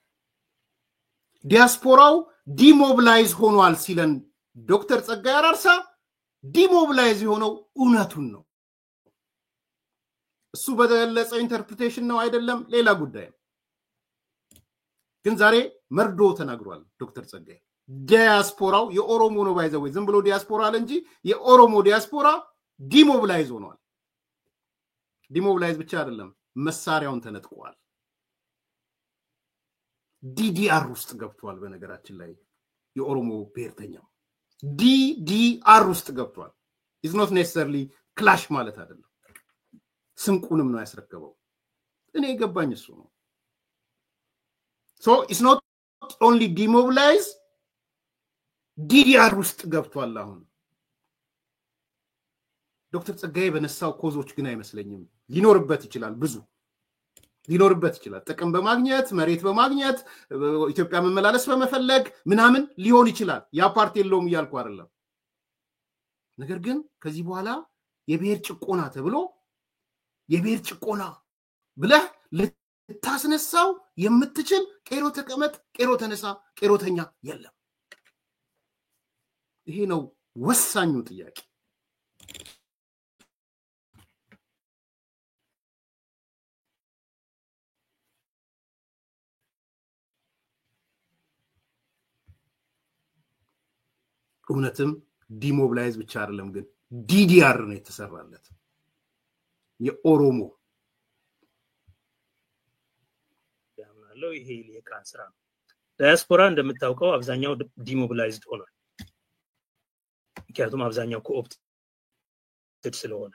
S2: ዲያስፖራው ዲሞቢላይዝ ሆኗል ሲለን ዶክተር ጸጋይ አራርሳ ዲሞቢላይዝ ሆነው እውነቱን ነው እሱ በተገለጸው ኢንተርፕሪቴሽን ነው አይደለም ሌላ ጉዳይ ግን ዛሬ መርዶ ተናግሯል ዶክተር ጸጋይ ዲያስፖራው የኦሮሞ ነው ባይዘው ዝም ብሎ ዲያስፖራ አለ እንጂ የኦሮሞ ዲያስፖራ ዲሞቢላይዝ ሆኗል ዲሞቢላይዝ ብቻ አይደለም መሳሪያውን ተነጥቋል ዲዲአር ውስጥ ገብቷል በነገራችን ላይ የኦሮሞ ብሔርተኛው ዲዲአር ውስጥ ገብቷል is not necessarily clash ማለት አይደለም ስንቁንም ነው ያስረከበው እኔ ገባኝ እሱ ነው so it's not only demobilize ዲዲአር ውስጥ ገብቷል አሁን ዶክተር ጸጋይ በነሳው ኮዞች ግን አይመስለኝም ሊኖርበት ይችላል ብዙ ሊኖርበት ይችላል ጥቅም በማግኘት መሬት በማግኘት ኢትዮጵያ መመላለስ በመፈለግ ምናምን ሊሆን ይችላል ያ ፓርቲ የለውም ይያልኩ አይደለም ነገር ግን ከዚህ በኋላ የብሔር ጭቆና ተብሎ የብሔር ጭቆና ብለህ ልታስነሳው የምትችል ቄሮ ተቀመጥ፣ ቄሮ ተነሳ፣ ቄሮተኛ የለም። ይሄ ነው ወሳኙ ጥያቄ። እውነትም ዲሞብላይዝ ብቻ አይደለም ግን ዲዲአር ነው የተሰራለት የኦሮሞ
S3: ያምናለው። ይሄ የካን ስራ ነው። ዳያስፖራ እንደምታውቀው አብዛኛው ዲሞብላይዝድ ሆኗል። ምክንያቱም አብዛኛው ኮኦፕትድ ስለሆነ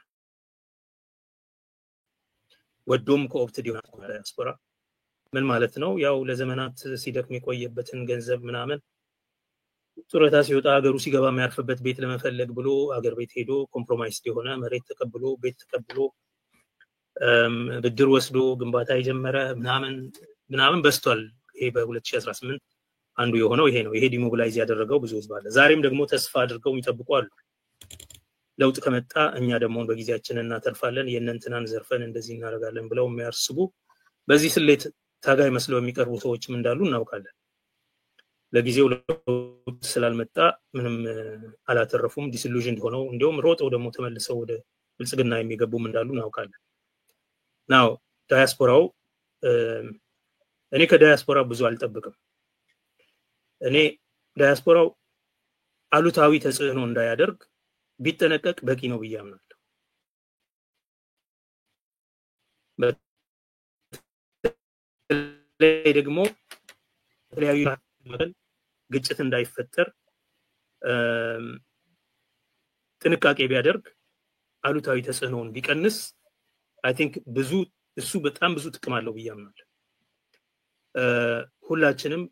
S3: ወዶም ኮኦፕትድ ይሆናል። ዳያስፖራ ምን ማለት ነው? ያው ለዘመናት ሲደክም የቆየበትን ገንዘብ ምናምን ጡረታ ሲወጣ ሀገሩ ሲገባ የሚያርፍበት ቤት ለመፈለግ ብሎ ሀገር ቤት ሄዶ ኮምፕሮማይዝ የሆነ መሬት ተቀብሎ ቤት ተቀብሎ ብድር ወስዶ ግንባታ የጀመረ ምናምን በስቷል። ይሄ በ2018 አንዱ የሆነው ይሄ ነው። ይሄ ዲሞብላይዝ ያደረገው ብዙ ህዝብ አለ። ዛሬም ደግሞ ተስፋ አድርገው የሚጠብቁ አሉ። ለውጥ ከመጣ እኛ ደግሞ በጊዜያችን እናተርፋለን፣ የእነንትናን ዘርፈን እንደዚህ እናደርጋለን ብለው የሚያስቡ በዚህ ስሌት ታጋይ መስለው የሚቀርቡ ሰዎችም እንዳሉ እናውቃለን። ለጊዜው ለውጥ ስላልመጣ ምንም አላተረፉም፣ ዲስኢሉዥንድ ሆነው እንዲሁም ሮጠው ደግሞ ተመልሰው ወደ ብልጽግና የሚገቡም እንዳሉ እናውቃለን። ናው ዳያስፖራው እኔ ከዳያስፖራ ብዙ አልጠብቅም። እኔ ዳያስፖራው አሉታዊ ተጽዕኖ እንዳያደርግ ቢጠነቀቅ በቂ ነው ብዬ አምናለሁ። በተለይ ደግሞ የተለያዩ ግጭት እንዳይፈጠር ጥንቃቄ ቢያደርግ አሉታዊ ተጽዕኖውን ቢቀንስ አይ ቲንክ እሱ በጣም ብዙ ጥቅም አለው ብዬ አምናለሁ። ሁላችንም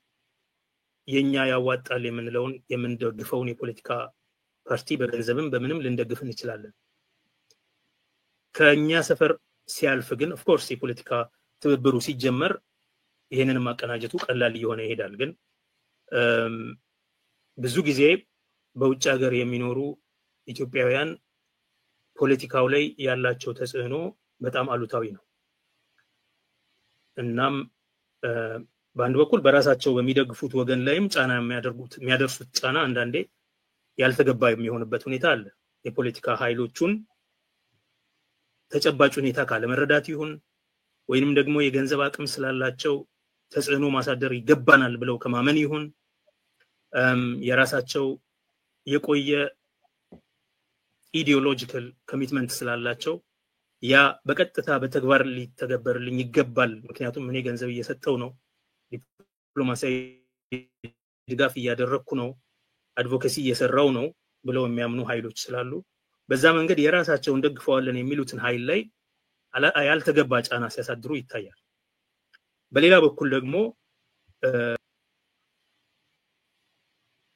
S3: የኛ ያዋጣል የምንለውን የምንደግፈውን የፖለቲካ ፓርቲ በገንዘብም በምንም ልንደግፍ እንችላለን። ከኛ ሰፈር ሲያልፍ ግን ኦፍ ኮርስ የፖለቲካ ትብብሩ ሲጀመር ይሄንን ማቀናጀቱ ቀላል እየሆነ ይሄዳል። ግን ብዙ ጊዜ በውጭ ሀገር የሚኖሩ ኢትዮጵያውያን ፖለቲካው ላይ ያላቸው ተጽዕኖ በጣም አሉታዊ ነው። እናም በአንድ በኩል በራሳቸው በሚደግፉት ወገን ላይም ጫና የሚያደርሱት ጫና አንዳንዴ ያልተገባ የሚሆንበት ሁኔታ አለ። የፖለቲካ ኃይሎቹን ተጨባጭ ሁኔታ ካለመረዳት ይሁን ወይንም ደግሞ የገንዘብ አቅም ስላላቸው ተጽዕኖ ማሳደር ይገባናል ብለው ከማመን ይሁን የራሳቸው የቆየ ኢዲዮሎጂካል ኮሚትመንት ስላላቸው ያ በቀጥታ በተግባር ሊተገበርልኝ ይገባል፣ ምክንያቱም እኔ ገንዘብ እየሰጠው ነው፣ ዲፕሎማሲያዊ ድጋፍ እያደረኩ ነው፣ አድቮኬሲ እየሰራው ነው ብለው የሚያምኑ ኃይሎች ስላሉ በዛ መንገድ የራሳቸውን ደግፈዋለን የሚሉትን ኃይል ላይ ያልተገባ ጫና ሲያሳድሩ ይታያል። በሌላ በኩል ደግሞ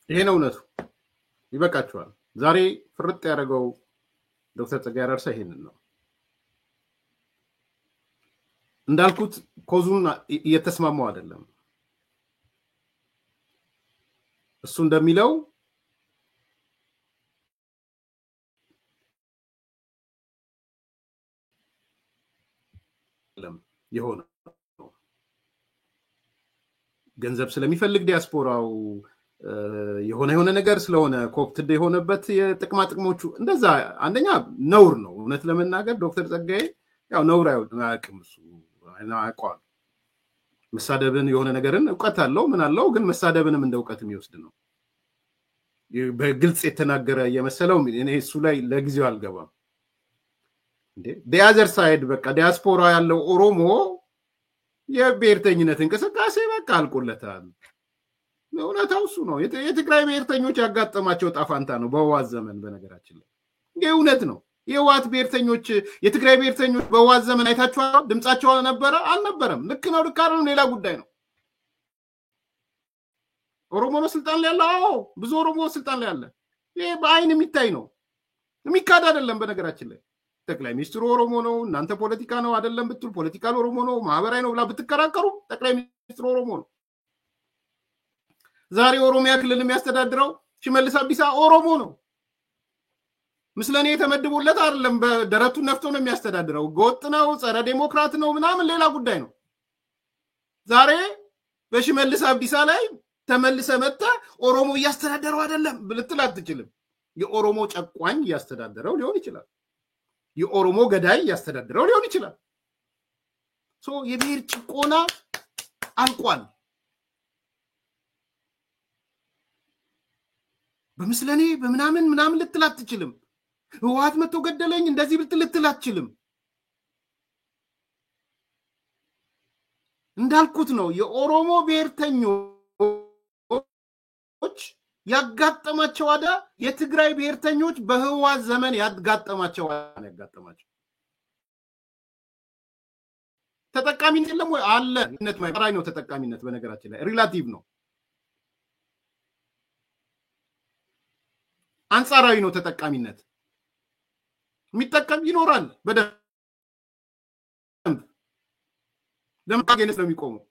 S2: ይሄ ነው እውነቱ። ይበቃቸዋል። ዛሬ ፍርጥ ያደረገው ዶክተር ጸጋዬ አራርሳ ይሄንን ነው። እንዳልኩት ኮዙን እየተስማማው አይደለም። እሱ እንደሚለው የሆነ ገንዘብ ስለሚፈልግ ዲያስፖራው የሆነ ነገር ስለሆነ ኮፕትድ የሆነበት የጥቅማ ጥቅሞቹ እንደዛ አንደኛ ነውር ነው። እውነት ለመናገር ዶክተር ጸጋዬ ያው ነውር አያውቅም። እሱ አያውቀዋል። መሳደብን የሆነ ነገርን እውቀት አለው ምን አለው፣ ግን መሳደብንም እንደ እውቀት የሚወስድ ነው። በግልጽ የተናገረ የመሰለው እኔ እሱ ላይ ለጊዜው አልገባም። ዲያዘር ሳይድ በቃ ዲያስፖራ ያለው ኦሮሞ የብሔርተኝነት እንቅስቃሴ በቃ አልቆለታል። እውነታው እሱ ነው። የትግራይ ብሔርተኞች ያጋጠማቸው ጣፋንታ ነው በህወሓት ዘመን። በነገራችን ላይ ይሄ እውነት ነው። የህወሓት ብሔርተኞች የትግራይ ብሔርተኞች በህወሓት ዘመን አይታችኋል? ድምጻቸው ነበረ አልነበረም? ልክ ነው ልክ አይደለም ሌላ ጉዳይ ነው። ኦሮሞ ነው ስልጣን ላይ ያለ። አዎ ብዙ ኦሮሞ ስልጣን ላይ ያለ። ይሄ በአይን የሚታይ ነው፣ የሚካድ አይደለም። በነገራችን ላይ ጠቅላይ ሚኒስትሩ ኦሮሞ ነው፣ እናንተ ፖለቲካ ነው አይደለም ብትሉ ፖለቲካል ኦሮሞ ነው ማህበራዊ ነው ብላ ብትከራከሩ ጠቅላይ ሚኒስትሩ ኦሮሞ ነው። ዛሬ ኦሮሚያ ክልል የሚያስተዳድረው ሽመልስ አብዲሳ ኦሮሞ ነው። ምስለኔ የተመድቦለት አይደለም፣ በደረቱን ነፍቶ ነው የሚያስተዳድረው። ጎጥ ነው፣ ጸረ ዴሞክራት ነው ምናምን ሌላ ጉዳይ ነው። ዛሬ በሽመልስ አብዲሳ ላይ ተመልሰ መጣ ኦሮሞ ያስተዳደረው አይደለም ብልትል አትችልም የኦሮሞ ጨቋኝ ያስተዳደረው ሊሆን ይችላል የኦሮሞ ገዳይ ያስተዳደረው ሊሆን ይችላል ሶ የብሔር ጭቆና አልቋል በመስለኔ በምናምን ልትል አትችልም ህወሓት መጥቶ ገደለኝ እንደዚህ ልትል አትችልም እንዳልኩት ነው የኦሮሞ ብሔርተኞች ያጋጠማቸው አዳ የትግራይ ብሔርተኞች በህወሓት ዘመን ያጋጠማቸው ተጠቃሚነት የለም ወይ አለ ነት ማይራይ ነው ተጠቃሚነት በነገራችን ላይ ሪላቲቭ ነው አንጻራዊ ነው ተጠቃሚነት የሚጠቀም ይኖራል በደንብ ለማገኘት ነው የሚቆመው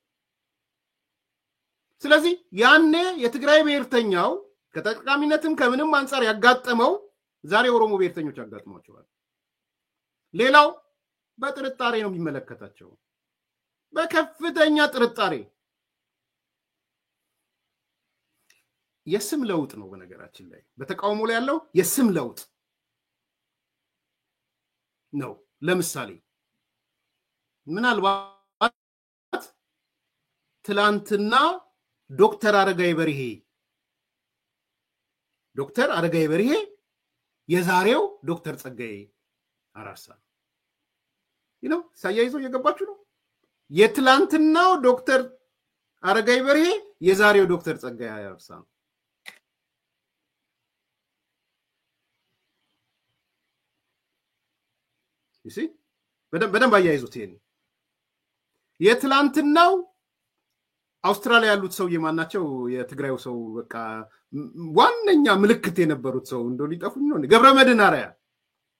S2: ስለዚህ ያኔ የትግራይ ብሔርተኛው ከተጠቃሚነትም ከምንም አንፃር ያጋጠመው ዛሬ ኦሮሞ ብሔርተኞች ያጋጥማቸዋል ሌላው በጥርጣሬ ነው የሚመለከታቸው በከፍተኛ ጥርጣሬ የስም ለውጥ ነው በነገራችን ላይ በተቃውሞ ላይ ያለው የስም ለውጥ ነው ለምሳሌ ምናልባት ትላንትና ዶክተር አረጋይ በርሄ የዛሬው ዶክተር ጸጋዬ አራርሳ ሳያይዞ እየገባችሁ ነው የትላንትናው ዶክተር አረጋይ በርሄ የዛሬው ዶክተር ጸጋዬ አራርሳ ነው ይሲ በደንብ አያይዙት ይሄን የትላንትናው አውስትራሊያ ያሉት ሰው የማናቸው የትግራዩ ሰው በቃ ዋነኛ ምልክት የነበሩት ሰው እንደው ሊጠፉኝ ነው ገብረመድህን አርአያ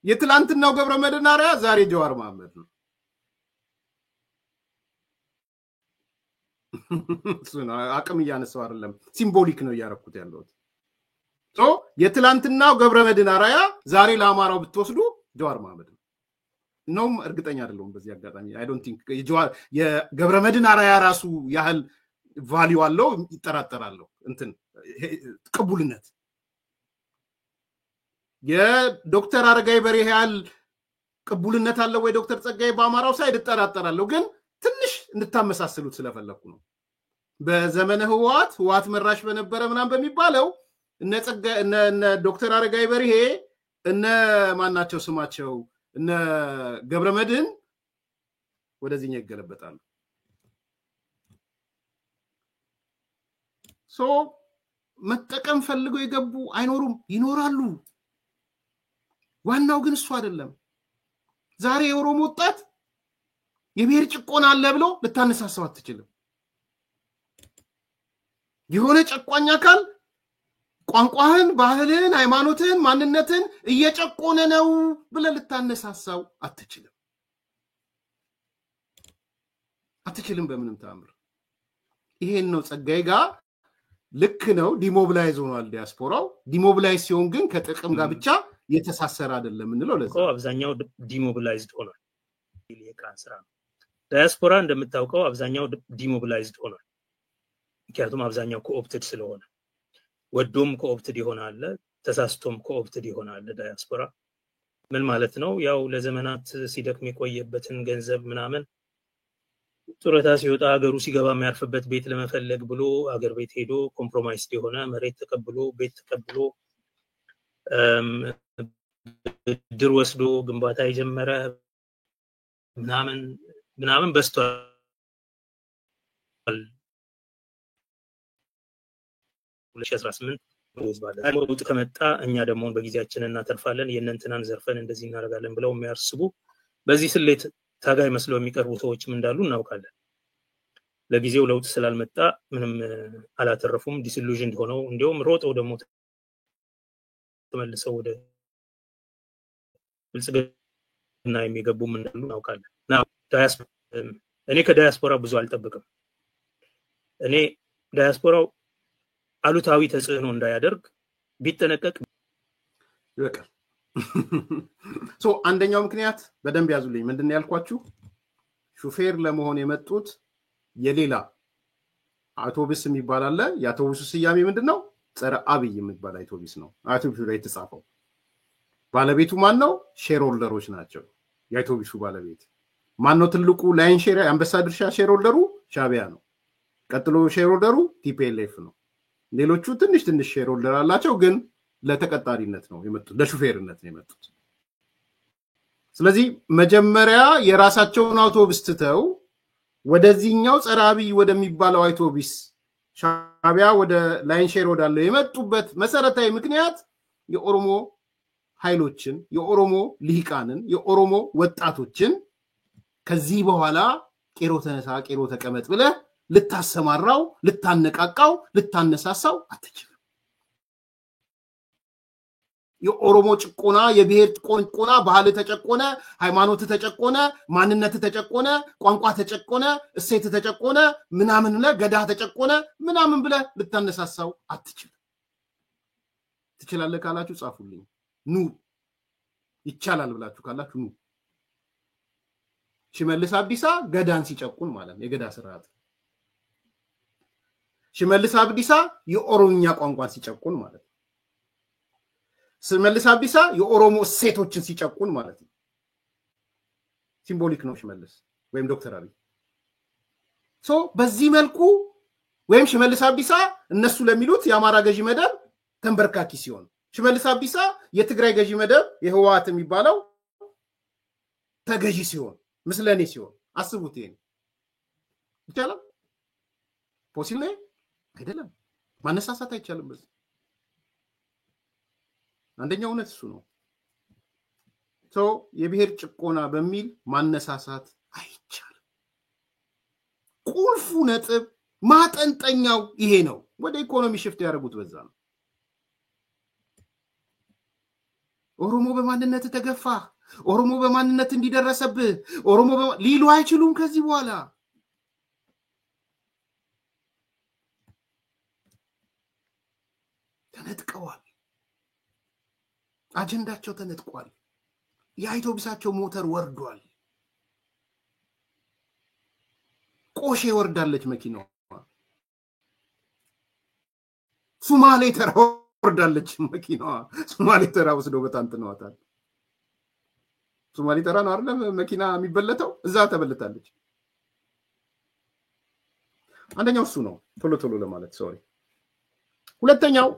S2: የትላንትናው ገብረመድህን አርአያ ዛሬ ጀዋር መሐመድ ነው ሱና አቅም ያነሳው አይደለም ሲምቦሊክ ነው ያረኩት ያለው ሶ የትላንትናው ገብረመድህን አርአያ ዛሬ ለአማራው ብትወስዱ ጀዋር መሐመድ ነው ነውም እርግጠኛ አይደለም በዚህ አጋጣሚ አይ ዶንት ቲንክ የገብረመድህን አርአያ ራሱ ያህል ቫልዩ አለው ይጠራጠራለሁ እንትን ቅቡልነት የዶክተር አረጋይ በርሄ ያህል ቅቡልነት አለው ወይ ዶክተር ጸጋዬ በአማራው ሳይድ ይጠራጠራለሁ ግን ትንሽ እንድታመሳስሉት ስለፈለኩ ነው በዘመነ ህወሓት መራሽ በነበረ ምናም በሚባለው እነ ዶክተር አረጋይ በርሄ እነ ማናቸው ስማቸው እነ ገብረመድህን ወደዚህኛ ይገለበጣሉ ሶ መጠቀም ፈልገው የገቡ አይኖሩም ይኖራሉ ዋናው ግን እሱ አይደለም ዛሬ የኦሮሞ ወጣት የብሔር ጭቆና አለ ብሎ ልታነሳሳው አትችልም የሆነ ጨቋኝ አካል ቋንቋህን ባህልን ሃይማኖትን ማንነትን እየጨቆነ ነው ብለ ልታነሳሳው አትችልም በምንም ተአምር ይሄን ነው ጸጋዬ ጋር ልክ ነው ዲሞብላይዝ ሆኗል ዲያስፖራው ዲሞብላይዝ ሲሆን ግን ከጥቅም ጋር ብቻ የተሳሰረ አይደለም እንለው ለዚህ
S3: አብዛኛው ዲሞብላይዝድ ሆኗል የካን ስራ ነው ዲያስፖራ እንደምታውቀው አብዛኛው ዲሞብላይዝድ ሆኗል ምክንያቱም አብዛኛው ኮኦፕትድ ስለሆነ ወዶም ኮኦፕትድ ይሆናል ተሳስቶም ኮኦፕትድ ይሆናል ዲያስፖራ ምን ማለት ነው ያው ለዘመናት ሲደክም የቆየበትን ገንዘብ ምናምን ጡረታ ሲወጣ ሀገሩ ሲገባ የሚያርፍበት ቤት ለመፈለግ ብሎ ሀገር ቤት ሄዶ ኮምፕሮማይዝ የሆነ መሬት ተቀብሎ ቤት ተቀብሎ ድር ወስዶ ግንባታ የጀመረ ምናምን በስቷል 2018 ወዝባለ ወጥ ከመጣ እኛ ደግሞ በጊዜያችን እናተርፋለን የነንተናን ዘርፈን እንደዚህ እናደርጋለን ብለው የሚያርስቡ በዚህ ስሌት ታጋይ መስለው የሚቀርቡ ሰዎችም እንዳሉ እናውቃለን ለጊዜው ለውጥ ስላልመጣ ምንም አላተረፉም ዲስኢሉዥንድ ሆነው እንደውም ሮጠው ደግሞ ተመልሰው ወደ ብልጽግና የሚገቡም እንዳሉ እናውቃለን እኔ ከዳያስፖራ ብዙ አልጠብቅም እኔ ዳያስፖራው አሉታዊ ተጽዕኖ እንዳያደርግ ቢጠነቀቅ
S2: ይበቃል ሶ አንደኛው ምክንያት በደንብ ያዙልኝ ምንድነው ያልኳችሁ ሹፌር ለመሆን የመጡት የሌላ አውቶቡስ የሚባል አለ። የአውቶቡሱ ስያሜ ምንድነው? ጸረ አብይ የሚባል አውቶቡስ ነው። አውቶቡሱ ላይ የተጻፈው ባለቤቱ ማን ነው? ሼር ሆልደሮች ናቸው። የአውቶቡሱ ባለቤት ማን ነው? ትልቁ ላይን ሼር አንበሳ ድርሻ ሼር ሆልደሩ ሻቢያ ነው። ቀጥሎ ሼር ሆልደሩ ቲፒኤልኤፍ ነው። ሌሎቹ ትንሽ ትንሽ ሼር ሆልደር አላቸው፣ ግን ለተቀጣሪነት ነው የመጡት፣ ለሹፌርነት ነው የመጡት። ስለዚህ መጀመሪያ የራሳቸውን አውቶቡስ ትተው ወደዚህኛው ጸረ አብይ ወደሚባለው አውቶቡስ ሻቢያ ወደ ላይን ሼር ወዳለው የመጡበት መሰረታዊ ምክንያት የኦሮሞ ኃይሎችን፣ የኦሮሞ ልሂቃንን፣ የኦሮሞ ወጣቶችን ከዚህ በኋላ ቄሮ ተነሳ፣ ቄሮ ተቀመጥ ብለህ ልታሰማራው፣ ልታነቃቃው፣ ልታነሳሳው አትችልም። የኦሮሞ ጭቆና፣ የብሔር ጭቆና፣ ባህል ተጨቆነ፣ ሃይማኖት ተጨቆነ፣ ማንነት ተጨቆነ፣ ቋንቋ ተጨቆነ፣ እሴት ተጨቆነ፣ ምናምን ብለህ ገዳ ተጨቆነ ምናምን ብለህ ልታነሳሳው አትችልም። ትችላለህ ካላችሁ ጻፉልኝ። ኑ ይቻላል ብላችሁ ካላችሁ ኑ። ሽመልስ አብዲሳ ገዳን ሲጨቁን ማለት ነው፣ የገዳ ስርዓት። ሽመልስ አብዲሳ የኦሮምኛ ቋንቋን ሲጨቁን ማለት ነው። ሽመልስ አብዲሳ የኦሮሞ እሴቶችን ሲጨቁን ማለት ነው። ሲምቦሊክ ነው ሽመልስ ወይም ዶክተር አብይ። በዚህ መልኩ ወይም ሽመልስ አብዲሳ እነሱ ለሚሉት የአማራ ገዢ መደብ ተንበርካኪ ሲሆን፣ ሽመልስ አብዲሳ የትግራይ ገዢ መደብ የህወሓት የሚባለው ተገዢ ሲሆን፣ ምስለኔ ሲሆን፣ አስቡት። ይሄን ይቻላል? ፖሲብል ነው አይደለም? ማነሳሳት አይቻልም። በዚህ አንደኛው እውነት እሱ ነው። የብሔር ጭቆና በሚል ማነሳሳት አይቻልም። ቁልፉ ነጥብ ማጠንጠኛው ይሄ ነው። ወደ ኢኮኖሚ ሽፍት ያደርጉት በዛ ነው። ኦሮሞ በማንነት ተገፋ፣ ኦሮሞ በማንነት እንዲደረሰብህ ኦሮሞ ሊሉ አይችሉም። ከዚህ በኋላ ተነጥቀዋል። አጀንዳቸው ተነጥቋል። የአውቶቡሳቸው ሞተር ወርዷል። ቆሼ ወርዳለች መኪናዋ። ሱማሌ ተራ ወርዳለች መኪናዋ። ሱማሌ ተራ ወስደው በታንትነዋታል። ሱማሌ ተራ ነው አይደለም መኪና የሚበለተው፣ እዛ ተበልታለች። አንደኛው እሱ ነው፣ ቶሎ ለማለት ሶሪ። ሁለተኛው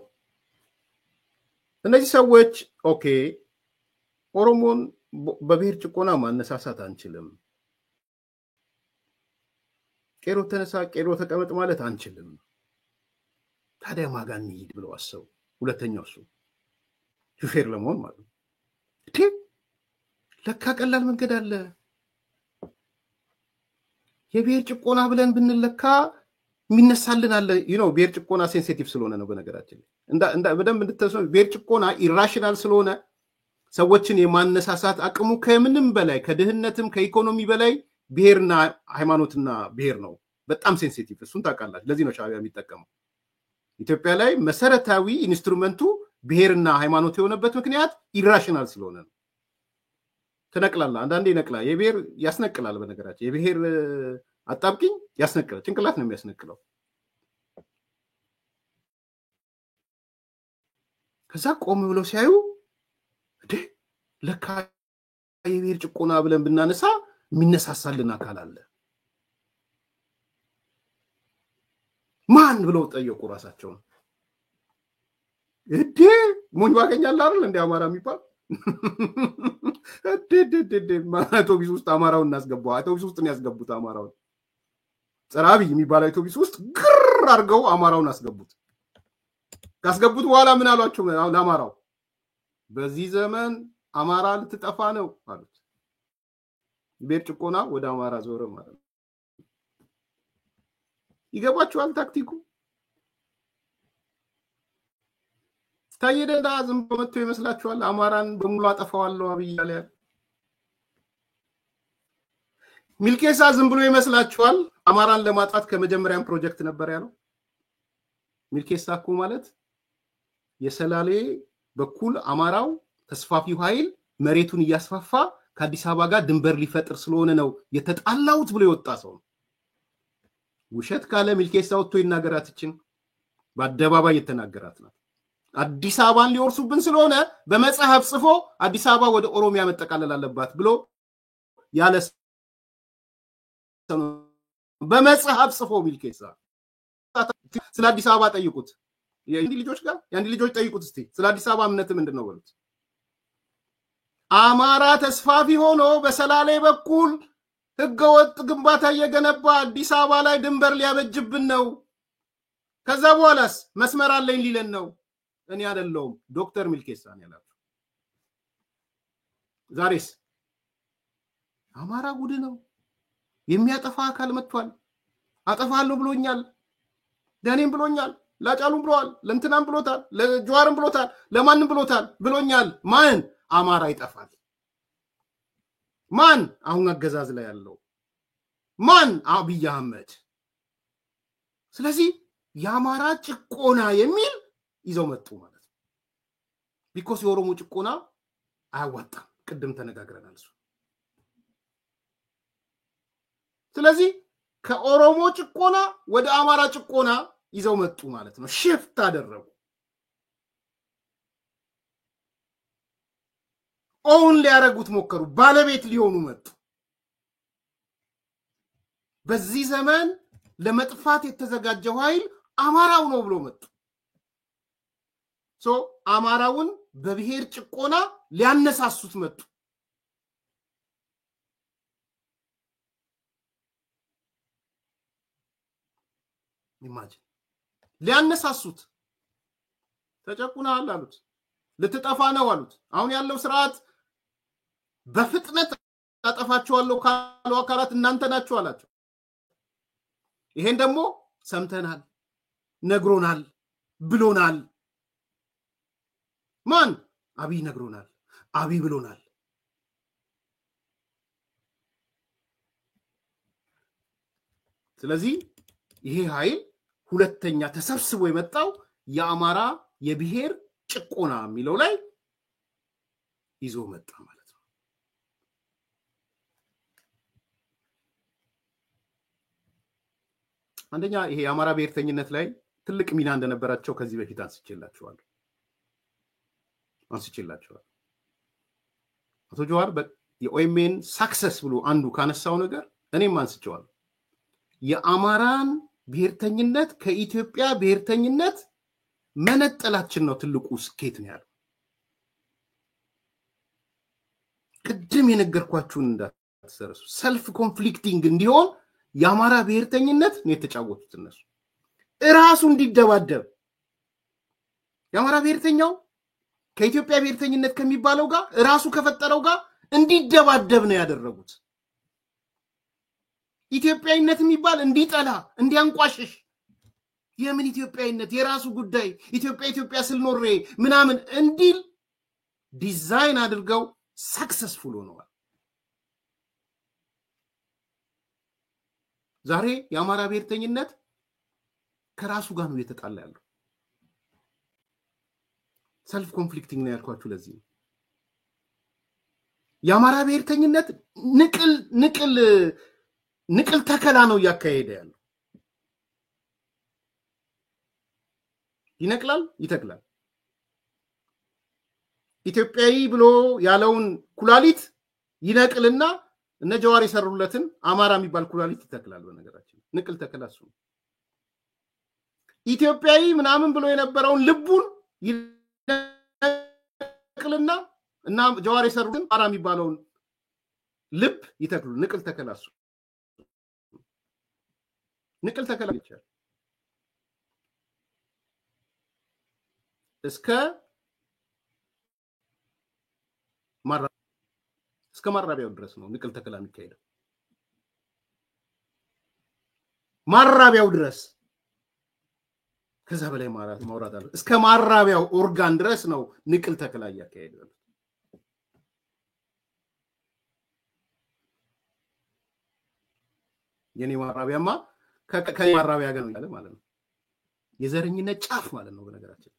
S2: እነዚህ ሰዎች ኦኬ ኦሮሞን በብሔር ጭቆና ማነሳሳት አንችልም፣ ቄሮ ተነሳ ቄሮ ተቀመጥ ማለት አንችልም፣ ታዲያ ማጋን ይሄድ ብለው አሰቡ። ሁለተኛው እሱ ሹፌር ለመሆን ማለት ነው። ለካ ቀላል መንገድ አለ። የብሔር ጭቆና ብለን ብንለካ የሚነሳልን አለ። ብሔር ጭቆና ሴንሲቲቭ ስለሆነ ነው። በነገራችን በደንብ እንድትተሰው ብሔር ጭቆና ኢራሽናል ስለሆነ ሰዎችን የማነሳሳት አቅሙ ከምንም በላይ ከድህነትም ከኢኮኖሚ በላይ ብሔርና ሃይማኖትና ብሔር ነው። በጣም ሴንሲቲቭ፣ እሱን ታውቃላችሁ። ለዚህ ነው ሻቢያ የሚጠቀመው። ኢትዮጵያ ላይ መሰረታዊ ኢንስትሩመንቱ ብሔርና ሃይማኖት የሆነበት ምክንያት ኢራሽናል ስለሆነ ነው። ተነቅላላ አንዳንዴ ይነቅላል። የብሔር ያስነቅላል። በነገራችን የብሔር አጣብቂኝ ያስነቅላል። ጭንቅላት ነው የሚያስነቅለው። ከዛ ቆም ብለው ሲያዩ ለካ የብሔር ጭቆና ብለን ብናነሳ የሚነሳሳልን አካል አለ። ማን ብለው ጠየቁ ራሳቸውን። ሞኝ ባገኛል አይደል እንደ አማራ የሚባል አውቶቡስ ውስጥ አማራውን እናስገባው። አውቶቡስ ውስጥ ነው ያስገቡት አማራውን። ጸረ አብይ የሚባል አውቶቡስ ውስጥ ግር አድርገው አማራውን አስገቡት። ካስገቡት በኋላ ምን አሏቸው ለአማራው? በዚህ ዘመን አማራ ልትጠፋ ነው አሉት። ብሔር ጭቆና ወደ አማራ ዞረ ማለት ነው። ይገባችኋል ታክቲኩ? ታዬ ደንዳ ዝም ብሎ መጥቶ ይመስላችኋል አማራን በሙሉ አጠፋዋለሁ አብይ ያለ? ሚልኬሳ ዝም ብሎ ይመስላችኋል አማራን ለማጥፋት ከመጀመሪያም ፕሮጀክት ነበር ያለው? ሚልኬሳ እኮ ማለት የሰላሌ በኩል አማራው ተስፋፊው ኃይል መሬቱን እያስፋፋ ከአዲስ አበባ ጋር ድንበር ሊፈጥር ስለሆነ ነው የተጣላውት ብሎ የወጣ ሰው ነው። ውሸት ካለ ሚልኬሳ ወጥቶ ይናገራትችን በአደባባይ የተናገራት ናት። አዲስ አበባን ሊወርሱብን ስለሆነ በመጽሐፍ ጽፎ አዲስ አበባ ወደ ኦሮሚያ መጠቃለል አለባት ብሎ ያለ በመጽሐፍ ጽፎ ሚልኬሳ ስለ አዲስ አበባ ጠይቁት። የአንዲ ልጆች ጠይቁት እስቲ ስለ አዲስ አበባ እምነት ምንድነው በሉት። አማራ ተስፋፊ ሆኖ በሰላሌ በኩል ህገወጥ ግንባታ እየገነባ አዲስ አበባ ላይ ድንበር ሊያበጅብን ነው። ከዛ በኋላስ መስመር አለኝ ሊለን ነው። እኔ አይደለሁም ዶክተር ሚልኬሳ ነው ያላችሁ። ዛሬስ አማራ ጉድ ነው። የሚያጠፋ አካል መጥቷል። አጠፋለሁ ብሎኛል፣ ዳኔም ብሎኛል፣ ላጫሉም ብሏል፣ ለእንትናም ብሎታል፣ ለጀዋርም ብሎታል፣ ለማንም ብሎኛል። ማን? አማራ ይጠፋል። ማን? አሁን አገዛዝ ላይ ያለው ማን? አብይ አህመድ። ስለዚህ የአማራ ጭቆና የሚል ይዘው መጡ ማለት ነው። ቢኮስ የኦሮሞ ጭቆና አያዋጣም። ቅድም ተነጋግረናል እሱ። ስለዚህ ከኦሮሞ ጭቆና ወደ አማራ ጭቆና ይዘው መጡ ማለት ነው። ሽፍት አደረጉ። ኦውን ሊያረጉት ሞከሩ። ባለቤት ሊሆኑ መጡ። በዚህ ዘመን ለመጥፋት የተዘጋጀው ኃይል አማራው ነው ብሎ መጡ። አማራውን በብሔር ጭቆና ሊያነሳሱት መጡ። ኢማጂን ሊያነሳሱት ተጨቁናል አሉት። ልትጠፋ ነው አሉት። አሁን ያለው ስርዓት በፍጥነት አጠፋቸዋለሁ ካሉ አካላት እናንተ ናችሁ አላቸው። ይሄን ደግሞ ሰምተናል፣ ነግሮናል፣ ብሎናል። ማን? አብይ ነግሮናል፣ አብይ ብሎናል። ስለዚህ ይሄ ኃይል ሁለተኛ ተሰብስቦ የመጣው የአማራ የብሔር ጭቆና የሚለው ላይ ይዞ መጣ ማለት ነው። አንደኛ ይሄ የአማራ ብሔርተኝነት ላይ ትልቅ ሚና እንደነበራቸው ከዚህ በፊት አንስቼላችኋለሁ። አቶ ጀዋር የኦኤምኤን ሳክሰስ ብሎ አንዱ ካነሳው ነገር እኔም አንስቼዋለሁ። የአማራን ብሔርተኝነት ከኢትዮጵያ ብሔርተኝነት መነጠላችን ነው ትልቁ ስኬት ነው ያለው። ቅድም የነገርኳችሁን እንዳትሰረሱ። ሰልፍ ኮንፍሊክቲንግ እንዲሆን የአማራ ብሔርተኝነት ነው የተጫወቱት እነሱ። እራሱ እንዲደባደብ የአማራ ብሔርተኛው ከኢትዮጵያ ብሔርተኝነት ከሚባለው ጋር እራሱ ከፈጠረው ጋር እንዲደባደብ ነው ያደረጉት። ኢትዮጵያዊነት የሚባል እንዲጠላ እንዲያንቋሽሽ፣ የምን ኢትዮጵያዊነት የራሱ ጉዳይ ኢትዮጵያ ስልኖሬ ምናምን እንዲል ዲዛይን አድርገው ሰክሰስፉል ሆነዋል። ዛሬ የአማራ ብሔርተኝነት ከራሱ ጋር ነው እየተጣላ ያለው። ሰልፍ ኮንፍሊክቲንግ ነው ያልኳችሁ ለዚህ ነው። የአማራ ብሔርተኝነት ንቅል ተከላ ነው እያካሄደ ያለው። ይነቅላል፣ ይተክላል። ኢትዮጵያዊ ብሎ ያለውን ኩላሊት ይነቅልና እነ ጀዋር የሰሩለትን አማራ የሚባል ኩላሊት ይተክላል። በነገራችን ንቅል ተከላ እሱ ነው። ኢትዮጵያዊ ምናምን ብሎ የነበረውን ልቡን ይነቅልና እና ጀዋር የሰሩትን አማራ የሚባለውን ልብ ይተክሉ። ንቅል ተከላ እሱ ንቅል ተከላ ይቻላል። እስከ ማራቢያው ድረስ ነው ንቅል ተከላ የሚካሄደው። ማራቢያው ድረስ ከዛ በላይ ማውራት አለ። እስከ ማራቢያው ኦርጋን ድረስ ነው ንቅል ተከላ እያካሄደው። የኔ ማራቢያማ ከማራቢያ ጋር ነው ማለት ነው። የዘረኝነት ጫፍ ማለት ነው። በነገራችን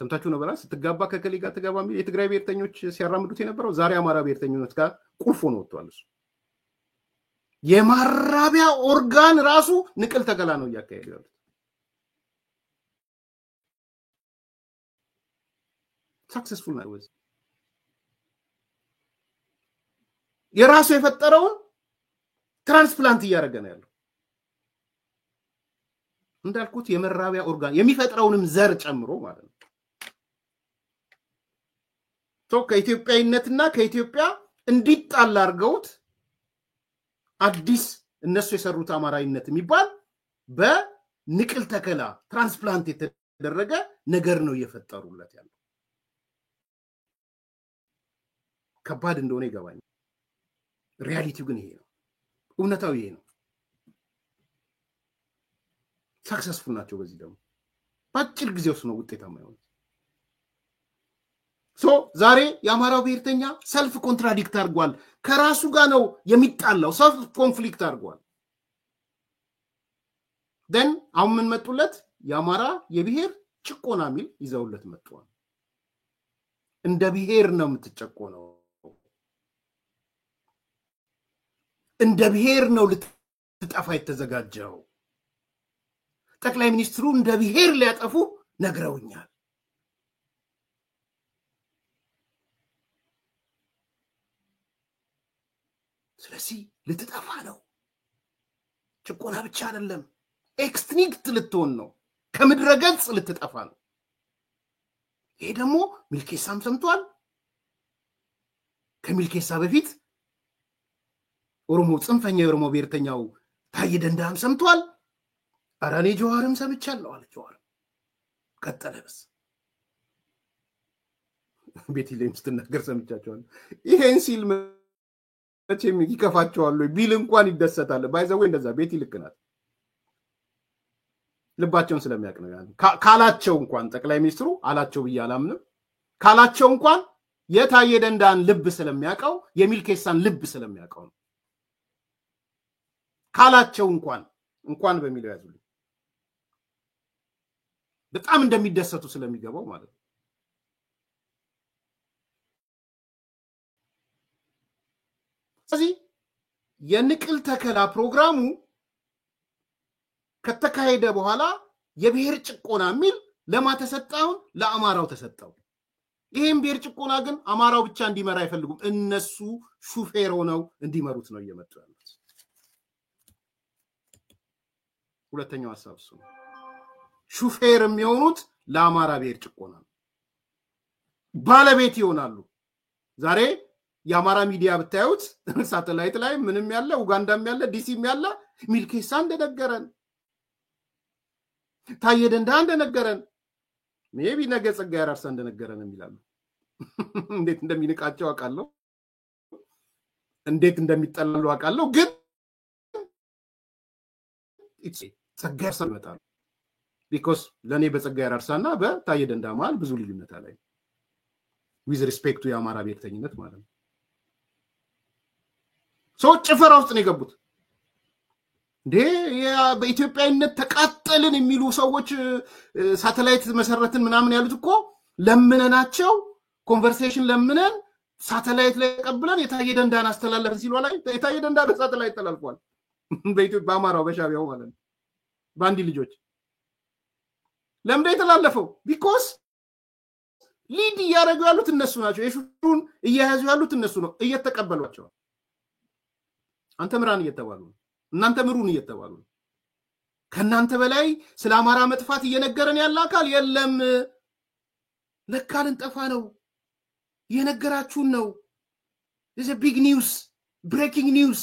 S2: ሰምታችሁ ነበር ስትጋባ ከከሊ ጋር ተጋባ የሚል የትግራይ ብሔርተኞች ሲያራምዱት የነበረው ዛሬ አማራ ብሔርተኝነት ጋር ቁልፍ ሆኖ ወጥቷል። እሱ የማራቢያ ኦርጋን ራሱ ንቅል ተከላ ነው እያካሄዱ ያሉት። ሰክሰስፉል ነው። የራሱ የፈጠረውን ትራንስፕላንት እያደረገ ነው ያለው። እንዳልኩት የመራቢያ ኦርጋን የሚፈጥረውንም ዘር ጨምሮ ማለት ነው። ከኢትዮጵያዊነትና ከኢትዮጵያ እንዲጣላ አድርገውት አዲስ እነሱ የሰሩት አማራዊነት የሚባል በንቅል ተከላ ትራንስፕላንት የተደረገ ነገር ነው እየፈጠሩለት ያለው። ከባድ እንደሆነ ይገባኛል። ሪያሊቲው ግን ይሄ ነው። እውነታው ይሄ ነው። ሰክሰስፉል ናቸው። በዚህ ደግሞ በአጭር ጊዜ ውስጥ ነው ውጤታማ የሆኑት። ዛሬ የአማራው ብሔርተኛ ሰልፍ ኮንትራዲክት አድርጓል። ከራሱ ጋር ነው የሚጣላው። ሰልፍ ኮንፍሊክት አድርጓል። ደን አሁን ምን መጡለት? የአማራ የብሔር ጭቆና ሚል ይዘውለት መጥቷል። እንደ ብሔር ነው የምትጨቆነው፣ እንደ ብሔር ነው ልትጠፋ የተዘጋጀው። ጠቅላይ ሚኒስትሩ እንደ ብሔር ሊያጠፉ ነግረውኛል። ስለዚህ ልትጠፋ ነው። ጭቆና ብቻ አይደለም፣ ኤክስትኒክት ልትሆን ነው። ከምድረ ገጽ ልትጠፋ ነው። ይሄ ደግሞ ሚልኬሳም ሰምቷል። ከሚልኬሳ በፊት ኦሮሞ ጽንፈኛ የኦሮሞ ብሔርተኛው ታዬ ደንዳም ሰምቷል። ኧረ እኔ ጀዋርም ሰምቻለሁ አለ። ጀዋር ቀጠለ። በስ ቤቴሌም ስትናገር ሰምቻቸዋለሁ። ይሄን ሲል መቼም ይከፋቸዋል ቢል እንኳን ይደሰታል። ባይዘው እንደዛ ቤት ይልክናል። ልባቸውን ስለሚያውቅ ነው። ካላቸው እንኳን ጠቅላይ ሚኒስትሩ አላቸው ብዬ አላምንም። ካላቸው እንኳን የታዬ ደንዳን ልብ ስለሚያውቀው የሚልኬሳን ልብ ስለሚያውቀው ነው። ካላቸው እንኳን በሚለው ያዙልኝ። በጣም እንደሚደሰቱ ስለሚገባው ማለት ነው። ስለዚህ የንቅል ተከላ ፕሮግራሙ ከተካሄደ በኋላ የብሔር ጭቆና ሚል ለማተሰጣው ለአማራው ተሰጣው። ይሄን ብሔር ጭቆና ግን አማራው ብቻ እንዲመራ አይፈልጉም። እነሱ ሹፌር ሆነው እንዲመሩት ነው እየመጡ ያሉት። ሁለተኛው ሐሳብ እሱ ነው። ሹፌር የሚሆኑት ለአማራ ብሔር ጭቆና ባለቤት ይሆናሉ። ዛሬ የአማራ ሚዲያ ብታዩት ሳተላይት ላይ ምንም ያለ ኡጋንዳም ያለ ዲሲም ያለ ሚልኬሳ እንደነገረን ታዬ ደንዳ እንደነገረን ሜቢ ነገ ጸጋዬ አራርሳ እንደነገረን የሚላሉ። እንዴት እንደሚንቃቸው አውቃለሁ፣ እንዴት እንደሚጠላሉ አውቃለሁ። ግን ጸጋዬ አራርሳ ይመጣሉ። ቢኮዝ ለኔ በጸጋዬ አራርሳና በታዬ ደንዳ መሃል ብዙ ልዩነት አለ። ዊዝ ሪስፔክት ቱ የአማራ ብሔርተኝነት ማለት ነው። ጭፈራ ውስጥ ነው የገቡት። እንዴ በኢትዮጵያዊነት ተቃጠልን የሚሉ ሰዎች ሳተላይት መሰረትን ምናምን ያሉት እኮ ለምነናቸው ኮንቨርሴሽን ለምነን ሳተላይት ላይ ተቀብለን የታዬ ደንዳን አስተላለፈን ሲሉ ላይ የታዬ ደንዳ በሳተላይት ተላልፏል። በኢትዮጵያ በአማራው በሻቢያው ማለት ነው። ባንዲ ልጆች ለምን የተላለፈው? ቢኮዝ ሊድ እያደረጉ ያሉት እነሱ ናቸው። የሹሩን እየያዙ ያሉት እነሱ ነው። እየተቀበሏቸው አንተ ምራን እየተባሉ እናንተ ምሩን እየተባሉ ከናንተ በላይ ስለ አማራ መጥፋት እየነገረን ያለ አካል የለም። ለካ ልንጠፋ ነው እየነገራችሁን ነው። this is a big news, breaking news።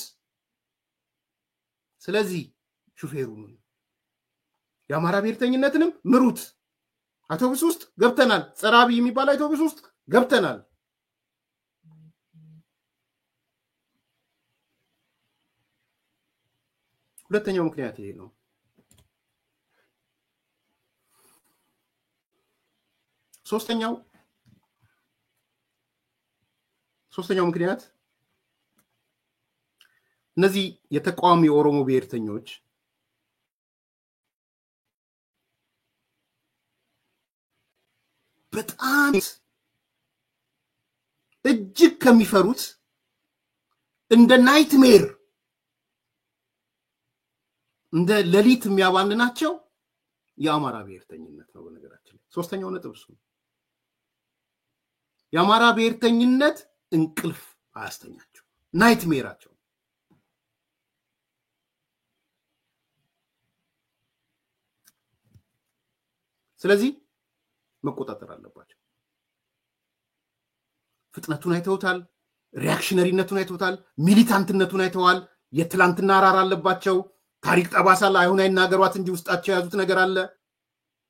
S2: ስለዚህ ሹፌሩን የአማራ ብሔርተኝነትንም ምሩት። አውቶቡስ ውስጥ ገብተናል። ጸራቢ የሚባል አውቶቡስ ውስጥ ገብተናል። ሁለተኛው ምክንያት ይሄ ነው። ሶስተኛው ምክንያት እነዚህ የተቃዋሚ ኦሮሞ ብሔርተኞች በጣም እጅግ ከሚፈሩት እንደ ናይትሜር እንደ ሌሊት የሚያባንናቸው የአማራ ብሔርተኝነት ነው። በነገራችን ላይ ሶስተኛው ነጥብ እሱ የአማራ ብሔርተኝነት እንቅልፍ አያስተኛቸው፣ ናይትሜራቸው። ስለዚህ መቆጣጠር አለባቸው። ፍጥነቱን አይተውታል፣ ሪአክሽነሪነቱን አይተውታል፣ ሚሊታንትነቱን አይተዋል። የትላንትና አራራ አለባቸው። ታሪክ ጠባሳ ላይ አሁን አይናገሯት እንጂ ውስጣቸው የያዙት ነገር አለ።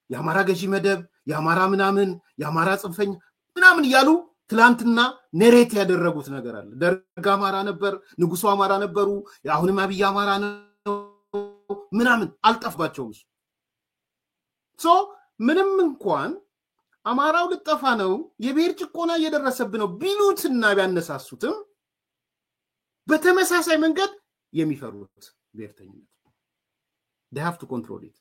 S2: የአማራ ገዢ መደብ፣ የአማራ ምናምን፣ የአማራ ጽንፈኛ ምናምን እያሉ ትላንትና ኔሬት ያደረጉት ነገር አለ። ደርግ አማራ ነበር፣ ንጉሱ አማራ ነበሩ፣ አሁንም አብይ አማራ ነው ምናምን አልጠፋባቸውም። ሶ ምንም እንኳን አማራው ልጠፋ ነው የብሔር ጭቆና እየደረሰብን ነው ቢሉትና ቢያነሳሱትም በተመሳሳይ መንገድ የሚፈሩት ብሔርተኝነት they have to control it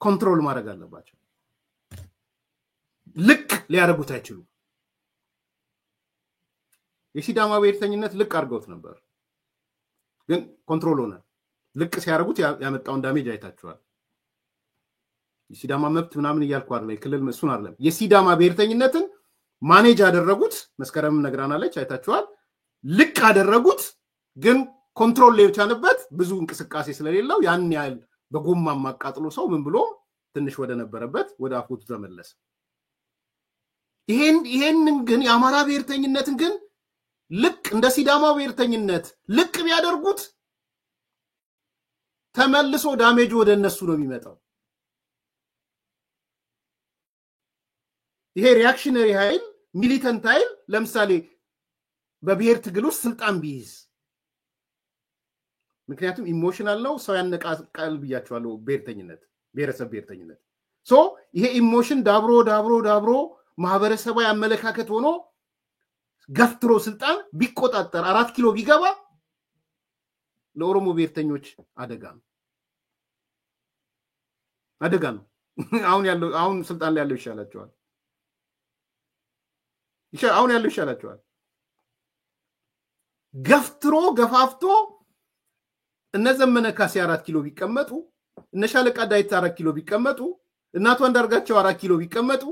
S2: ኮንትሮል ማድረግ አለባቸው። ልክ ሊያደርጉት አይችሉም። የሲዳማ ብሔርተኝነት ልክ አድርገውት ነበር፣ ግን ኮንትሮል ሆነ። ልክ ሲያደርጉት ያመጣውን ዳሜጅ አይታችኋል። የሲዳማ መብት ምናምን እያልኩ አይደለም፣ ክልል እሱን አይደለም። የሲዳማ ብሔርተኝነትን ማኔጅ ያደረጉት መስከረም ነግራናለች፣ አይታችኋል። ልክ አደረጉት፣ ግን ኮንትሮል ላይ የቻለበት ብዙ እንቅስቃሴ ስለሌለው ያን ያህል በጎማ ማቃጥሎ ሰው ምን ብሎ ትንሽ ወደ ነበረበት ወደ አፉት ተመለሰ። ይሄንን ግን የአማራ ብሔርተኝነትን ግን ልክ እንደ ሲዳማ ብሔርተኝነት ልክ ቢያደርጉት ተመልሶ ዳሜጅ ወደ እነሱ ነው የሚመጣው። ይሄ ሪአክሽነሪ ኃይል ሚሊተንት ኃይል ለምሳሌ በብሔር ትግል ውስጥ ስልጣን ቢይዝ፣ ምክንያቱም ኢሞሽናል ነው፣ ሰው ያነቃቃል ብያቸዋለሁ። ብሔርተኝነት ብሔረሰብ ብሔርተኝነት ሶ ይሄ ኢሞሽን ዳብሮ ማህበረሰባዊ አመለካከት ሆኖ ገፍትሮ ስልጣን ቢቆጣጠር 4 ኪሎ ቢገባ ለኦሮሞ ብሔርተኞች አደጋ ነው። አሁን ስልጣን ላይ ያለው ይሻላቸዋል። አሁን ያለው ይሻላቸዋል። ገፍትሮ ገፋፍቶ እነ ዘመነ ካሴ 4 ኪሎ ቢቀመጡ፣ እነ ሻለቃ ዳዊት 4 ኪሎ ቢቀመጡ፣ እናቱ አንዳርጋቸው 4 ኪሎ ቢቀመጡ፣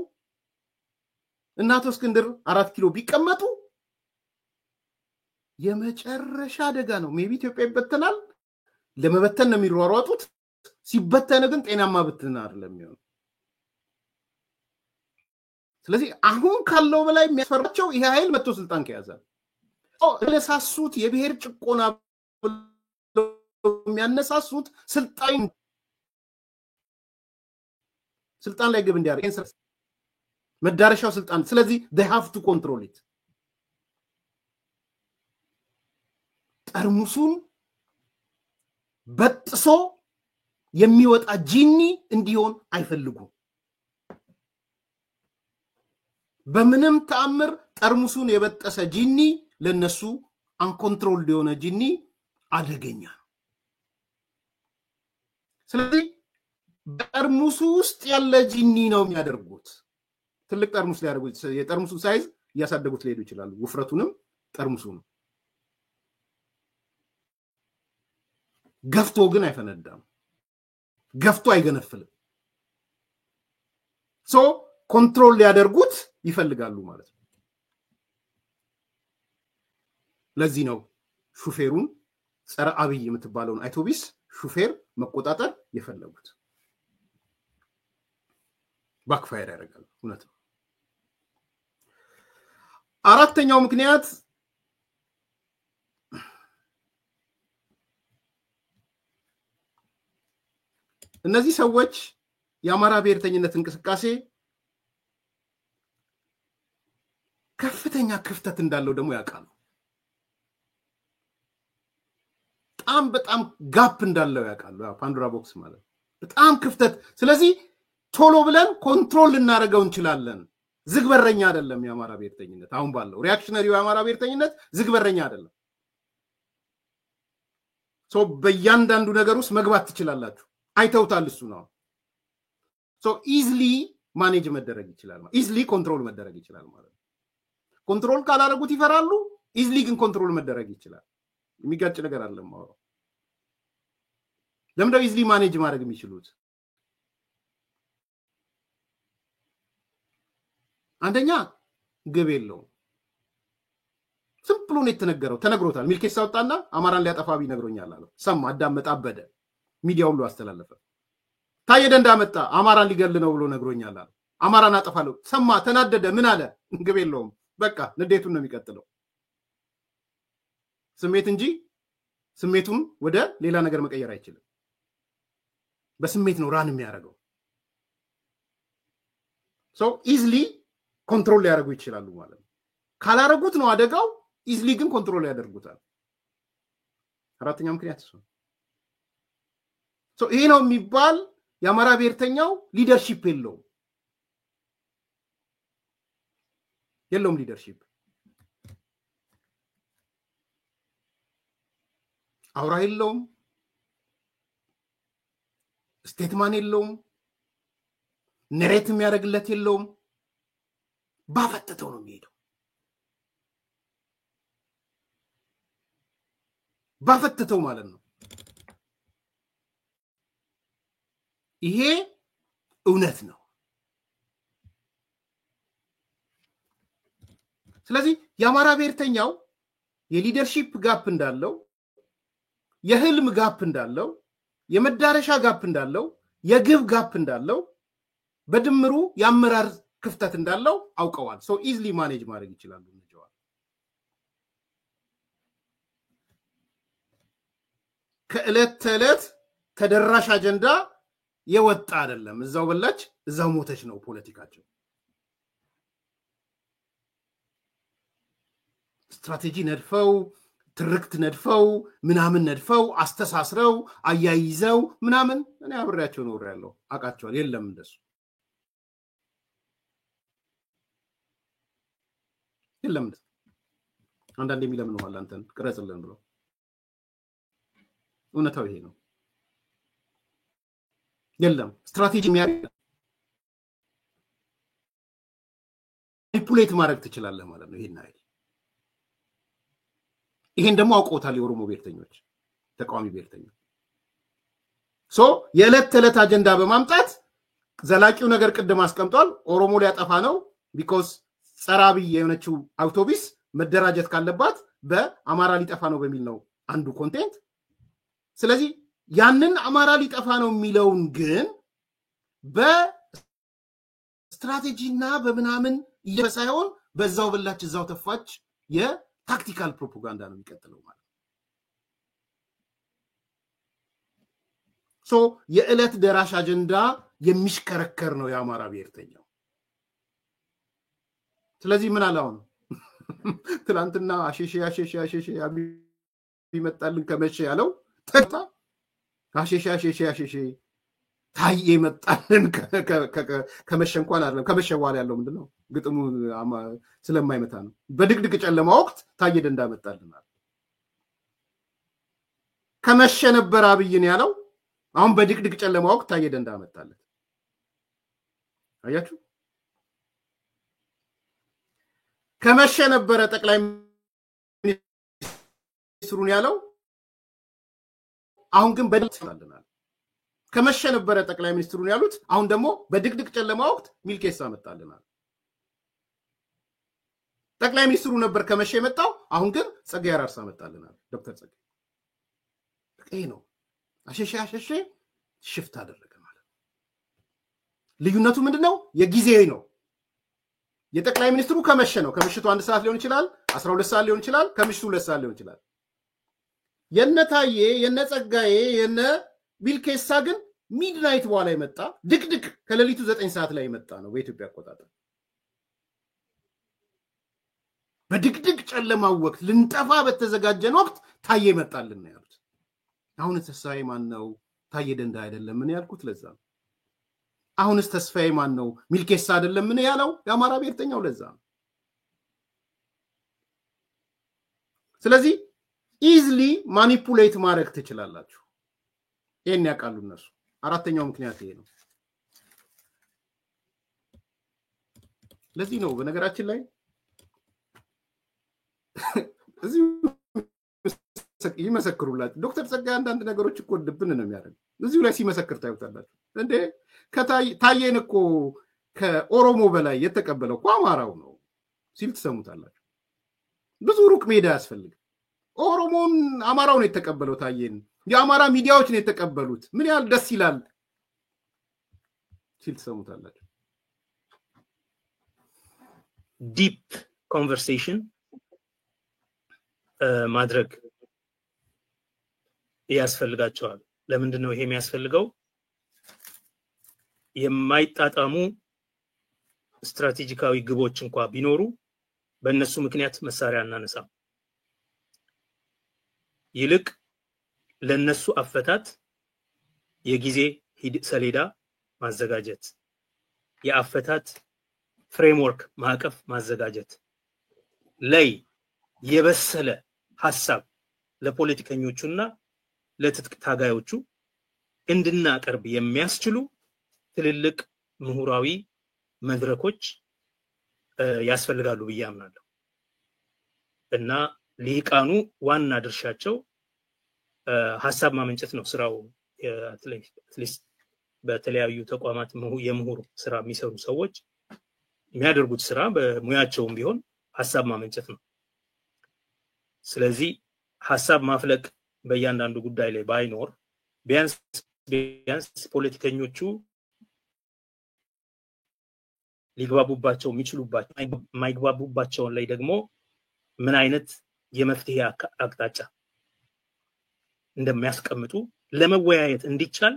S2: እናቱ እስክንድር 4 ኪሎ ቢቀመጡ የመጨረሻ አደጋ ነው። ሜቢ ኢትዮጵያ ይበተናል። ለመበተን ነው የሚሯሯጡት። ሲበተን ግን ጤናማ ብትና አይደለም የሚሆነው። ስለዚህ አሁን ካለው በላይ የሚያስፈራቸው ይሄ ኃይል መጥቶ ስልጣን ከያዘ ለሳሱት የብሔር ጭቆና የሚያነሳሱት ስልጣን ላይ ግብ እንዲያደርግ መዳረሻው ስልጣን። ስለዚህ they have to control it። ጠርሙሱን በጥሶ የሚወጣ ጂኒ እንዲሆን አይፈልጉም። በምንም ተአምር ጠርሙሱን የበጠሰ ጂኒ ለነሱ አንኮንትሮልድ የሆነ ጂኒ አደገኛ። ስለዚህ ጠርሙሱ ውስጥ ያለ ጂኒ ነው የሚያደርጉት። ትልቅ ጠርሙስ ሊያደርጉት የጠርሙሱን ሳይዝ እያሳደጉት ሊሄዱ ይችላሉ፣ ውፍረቱንም ጠርሙሱንም። ገፍቶ ግን አይፈነዳም፣ ገፍቶ አይገነፍልም። ሶ ኮንትሮል ሊያደርጉት ይፈልጋሉ ማለት ነው። ለዚህ ነው ሹፌሩን ጸረ አብይ የምትባለውን አውቶቡስ ሹፌር መቆጣጠር የፈለጉት። ባክፋየር ያደርጋል። እውነት ነው። አራተኛው ምክንያት እነዚህ ሰዎች የአማራ ብሔርተኝነት እንቅስቃሴ ከፍተኛ ክፍተት እንዳለው ደግሞ ያውቃሉ። በጣም ጋፕ እንዳለው ያውቃሉ። ፓንዶራ ቦክስ ማለት በጣም ክፍተት። ስለዚህ ቶሎ ብለን ኮንትሮል ልናደርገው እንችላለን። ዝግበረኛ አይደለም የአማራ ብሔርተኝነት። አሁን ባለው ሪአክሽነሪው የአማራ ብሔርተኝነት ዝግበረኛ አይደለም። ሶ በእያንዳንዱ ነገር ውስጥ መግባት ትችላላችሁ። አይተውታል። እሱ ነው። ሶ ኢዝሊ ማኔጅ መደረግ ይችላል፣ ኢዝሊ ኮንትሮል መደረግ ይችላል ማለት ነው። ኮንትሮል ካላደረጉት ይፈራሉ። ኢዝሊ ግን ኮንትሮል መደረግ ይችላል። የሚጋጭ ነገር አለ ማለት ለምንድነው ኢዝሊ ማኔጅ ማድረግ የሚችሉት? አንደኛ ግብ የለውም። ሲምፕል ነው የተነገረው፣ ተነግሮታል። ሚልኬሳ ወጣና አማራን ሊያጠፋ ቢነግሮኛል አለው። ሰማ፣ አዳመጠ፣ አበደ። ሚዲያው ሁሉ አስተላለፈ። ታየ ደንዳ መጣ፣ አማራን ሊገል ነው ብሎ ነግሮኛል አለው። አማራን አጠፋለሁ። ሰማ፣ ተናደደ። ምን አለ? ግብ የለውም። በቃ ንዴቱን ነው የሚቀጥለው። ስሜት እንጂ ስሜቱን ወደ ሌላ ነገር መቀየር አይችልም። በስሜት ነው ራን የሚያደርገው። ሶ ኢዝሊ ኮንትሮል ሊያደርጉ ይችላሉ ማለት ነው። ካላረጉት ነው አደጋው። ኢዝሊ ግን ኮንትሮል ያደርጉታል። አራተኛው ምክንያት እሱ ሶ ይሄ ነው የሚባል የአማራ ብሔርተኛው ሊደርሺፕ የለውም ሊደርሺፕ። አውራ የለውም፣ ስቴትማን የለውም፣ ነሬት የሚያደርግለት የለውም። ባፈተተው ነው የሚሄደው። ባፈተተው ማለት ነው። ይሄ እውነት ነው። ስለዚህ የአማራ ብሔርተኛው የሊደርሺፕ ጋፕ እንዳለው፣ የህልም ጋፕ እንዳለው፣ የመዳረሻ ጋፕ እንዳለው፣ የግብ ጋፕ እንዳለው፣ በድምሩ የአመራር ክፍተት እንዳለው አውቀዋል። ሶ ኢዝሊ ማኔጅ ማድረግ ይችላሉ። እንጀዋል ከዕለት ተዕለት ተደራሽ አጀንዳ የወጣ አይደለም። እዛው በላች እዛው ሞተች ነው ፖለቲካቸው። ስትራቴጂ ነድፈው፣ ትርክት ነድፈው፣ ምናምን ነድፈው፣ አስተሳስረው፣ አያይዘው ምናምን እኔ አብሬያቸው ነው ያለው አቃቸዋል። የለም እንደሱ የለም። አንዳንድ የሚለምን ነው አንተን ቅረጽልን ብሎ እውነታው ይሄ ነው። የለም ስትራቴጂ ማኒፑሌት ማድረግ ትችላለህ ማለት ነው። ይሄን ደግሞ አውቀውታል የኦሮሞ ብሔርተኞች፣ ተቃዋሚ ብሔርተኞች። ሶ የዕለት ተዕለት አጀንዳ በማምጣት ዘላቂው ነገር ቅድም አስቀምጧል። ኦሮሞ ሊያጠፋ ነው ቢኮዝ ጸራቢ የሆነችው አውቶቡስ መደራጀት ካለባት በአማራ ሊጠፋ ነው በሚል ነው አንዱ ኮንቴንት። ስለዚህ ያንን አማራ ሊጠፋ ነው የሚለውን ግን በስትራቴጂና በምናምን ሳይሆን በዛው በላች እዛው ተፋች የታክቲካል ፕሮፓጋንዳ ነው የሚቀጥለው ማለት ነው። ሶ የዕለት ደራሽ አጀንዳ የሚሽከረከር ነው የአማራ ብሔርተኛው። ስለዚህ ምን አለው ነው ትላንትና አሸሼ ይመጣልን ከመሸ ያለው ተታ አሸሼ ታዬ ይመጣልን ከመሸ እንኳን አይደለም። ከመሸ በኋላ ያለው ምንድነው? ግጥሙ ስለማይመታ ነው። በድቅድቅ ጨለማ ወቅት ታዬ ደንዳ መጣልናል። ከመሸ ነበር አብይን ያለው። አሁን በድቅድቅ ጨለማ ወቅት ታዬ ደንዳ መጣለት። አያችሁ? ከመሸ ነበረ ጠቅላይ ሚኒስትሩን ያለው። አሁን ግን በድቅድቅ ከመሸ ነበረ ጠቅላይ ሚኒስትሩን ያሉት። አሁን ደግሞ በድቅድቅ ጨለማ ወቅት ሚልኬሳ መጣልናል። ጠቅላይ ሚኒስትሩ ነበር ከመሸ የመጣው። አሁን ግን ጸጋዬ አራርሳ መጣልናል። ዶክተር ጸጋዬ ይሄ ነው አሸሼ ሽፍት አደረገ ማለት ነው። ልዩነቱ ምንድነው? የጊዜ ነው። የጠቅላይ ሚኒስትሩ ከመሸ ነው። ከምሽቱ 1 ሰዓት ሊሆን ይችላል፣ 12 ሰዓት ሊሆን ይችላል፣ ከምሽቱ 2 ሰዓት ሊሆን ይችላል። የነታዬ የነጸጋዬ የነ ሚልኬሳ ግን ሚድናይት በኋላ የመጣ ድቅድቅ ከሌሊቱ 9 ሰዓት ላይ የመጣ ነው በኢትዮጵያ አቆጣጠር። በድቅድቅ ጨለማው ወቅት ልንጠፋ በተዘጋጀን ወቅት ታዬ መጣልን ነው ያሉት። አሁን ተስፋዬ ማን ነው? ታዬ ደንዳ አይደለም ምን ያልኩት ለዛ ነው። አሁንስ ተስፋዬ ማን ነው? ሚልኬሳ አይደለም ምን ያለው የአማራ ብሔርተኛው ለዛ ነው። ስለዚህ ኢዝሊ ማኒፑሌት ማድረግ ትችላላችሁ። ይሄን ያውቃሉ እነሱ። አራተኛው ምክንያት ይሄ ነው። ለዚህ ነው በነገራችን ላይ እዚህ ይመሰክሩላችሁ። ዶክተር ጸጋዬ አንዳንድ ነገሮች እኮ ድብን ነው የሚያደርገው። እዚሁ ላይ ሲመሰክር ታዩታላችሁ። እንዴ ታዬን እኮ ከኦሮሞ በላይ የተቀበለው እኮ አማራው ነው ሲል ትሰሙታላችሁ። ብዙ ሩቅ ሜዳ ያስፈልግ። ኦሮሞን አማራው ነው የተቀበለው ታዬን፣ የአማራ ሚዲያዎች ነው የተቀበሉት፣ ምን ያህል ደስ ይላል ሲል ትሰሙታላችሁ።
S3: ዲፕ ኮንቨርሴሽን ማድረግ ያስፈልጋቸዋል። ለምንድን ነው ይሄ የሚያስፈልገው? የማይጣጣሙ ስትራቴጂካዊ ግቦች እንኳን ቢኖሩ በእነሱ ምክንያት መሳሪያ እናነሳም። ይልቅ ለነሱ አፈታት የጊዜ ሰሌዳ ማዘጋጀት፣ የአፈታት ፍሬምወርክ ማዕቀፍ ማዘጋጀት ላይ የበሰለ ሐሳብ ለፖለቲከኞቹና ለትጥቅ ታጋዮቹ እንድናቀርብ የሚያስችሉ ትልልቅ ምሁራዊ መድረኮች ያስፈልጋሉ ብዬ አምናለሁ። እና ሊቃኑ ዋና ድርሻቸው ሐሳብ ማመንጨት ነው ስራው። አትሊስት በተለያዩ ተቋማት የምሁር ስራ የሚሰሩ ሰዎች የሚያደርጉት ስራ በሙያቸውም ቢሆን ሐሳብ ማመንጨት ነው። ስለዚህ ሐሳብ ማፍለቅ በእያንዳንዱ ጉዳይ ላይ ባይኖር ቢያንስ ፖለቲከኞቹ ሊግባቡባቸው የሚችሉባቸው የማይግባቡባቸውን ላይ ደግሞ ምን አይነት የመፍትሄ አቅጣጫ እንደሚያስቀምጡ ለመወያየት እንዲቻል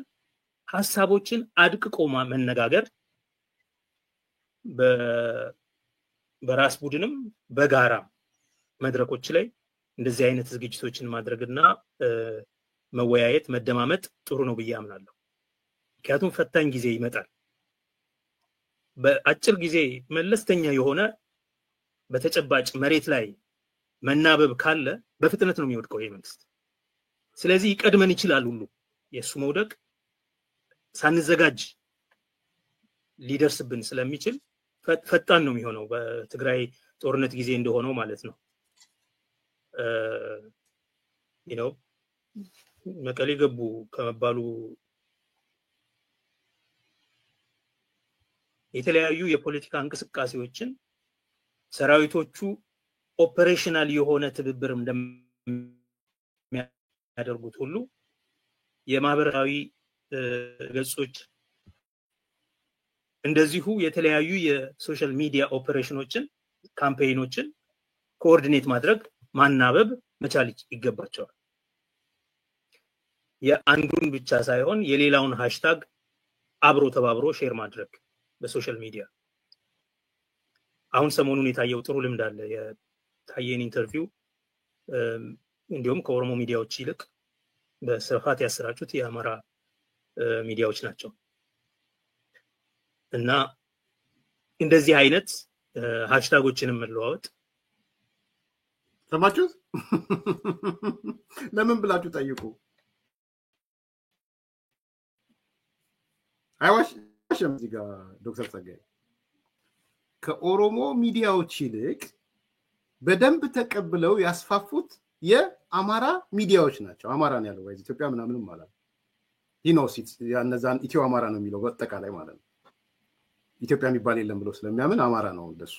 S3: ሐሳቦችን አድቅቆ መነጋገር በራስ ቡድንም በጋራ መድረኮች ላይ እንደዚህ አይነት ዝግጅቶችን ማድረግና መወያየት መደማመጥ ጥሩ ነው ብዬ አምናለሁ። ምክንያቱም ፈታኝ ጊዜ ይመጣል። በአጭር ጊዜ መለስተኛ የሆነ በተጨባጭ መሬት ላይ መናበብ ካለ በፍጥነት ነው የሚወድቀው ይሄ መንግስት። ስለዚህ ይቀድመን ይችላል ሁሉ የሱ መውደቅ ሳንዘጋጅ ሊደርስብን ስለሚችል ፈጣን ነው የሚሆነው። በትግራይ ጦርነት ጊዜ እንደሆነው ማለት ነው። መቀሌ ገቡ ከመባሉ የተለያዩ የፖለቲካ እንቅስቃሴዎችን ሰራዊቶቹ ኦፐሬሽናል የሆነ ትብብር እንደሚያደርጉት ሁሉ የማህበራዊ ገጾች እንደዚሁ የተለያዩ የሶሻል ሚዲያ ኦፐሬሽኖችን ካምፔይኖችን ኮኦርዲኔት ማድረግ ማናበብ መቻል ይገባቸዋል። የአንዱን ብቻ ሳይሆን የሌላውን ሃሽታግ አብሮ ተባብሮ ሼር ማድረግ በሶሻል ሚዲያ። አሁን ሰሞኑን የታየው ጥሩ ልምድ አለ። የታየን ኢንተርቪው እንዲሁም ከኦሮሞ ሚዲያዎች ይልቅ በስፋት ያሰራጩት የአማራ ሚዲያዎች ናቸው። እና እንደዚህ አይነት ሃሽታጎችንም መለዋወጥ
S2: ሰማችሁ? ለምን ብላችሁ ጠይቁ። አይዋሽም። እዚህ ጋር ዶክተር ጸጋዬ ከኦሮሞ ሚዲያዎች ይልቅ በደንብ ተቀብለው ያስፋፉት የአማራ ሚዲያዎች ናቸው። አማራ ነው ያለው፣ ኢትዮጵያ ምናምንም ማለት ነው። ይኖሲት ያነዛን ኢትዮ አማራ ነው የሚለው በአጠቃላይ ማለት ነው። ኢትዮጵያ የሚባል የለም ብሎ ስለሚያምን አማራ ነው እንደሱ።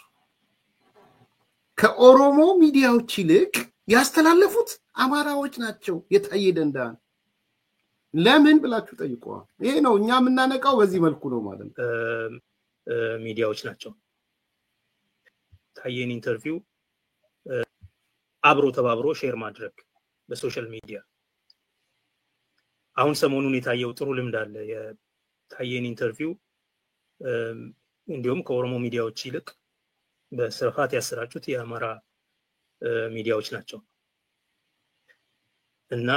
S2: ከኦሮሞ ሚዲያዎች ይልቅ ያስተላለፉት አማራዎች ናቸው የታየ ደንዳን። ለምን ብላችሁ ጠይቁ። ይሄ ነው እኛ የምናነቃው በዚህ መልኩ ነው ማለት ነው።
S3: ሚዲያዎች ናቸው። ታየን ኢንተርቪው አብሮ ተባብሮ ሼር ማድረግ በሶሻል ሚዲያ። አሁን ሰሞኑን የታየው ጥሩ ልምድ አለ። የታየን ኢንተርቪው እንዲሁም ከኦሮሞ ሚዲያዎች ይልቅ በስፋት ያሰራጩት የአማራ ሚዲያዎች ናቸው። እና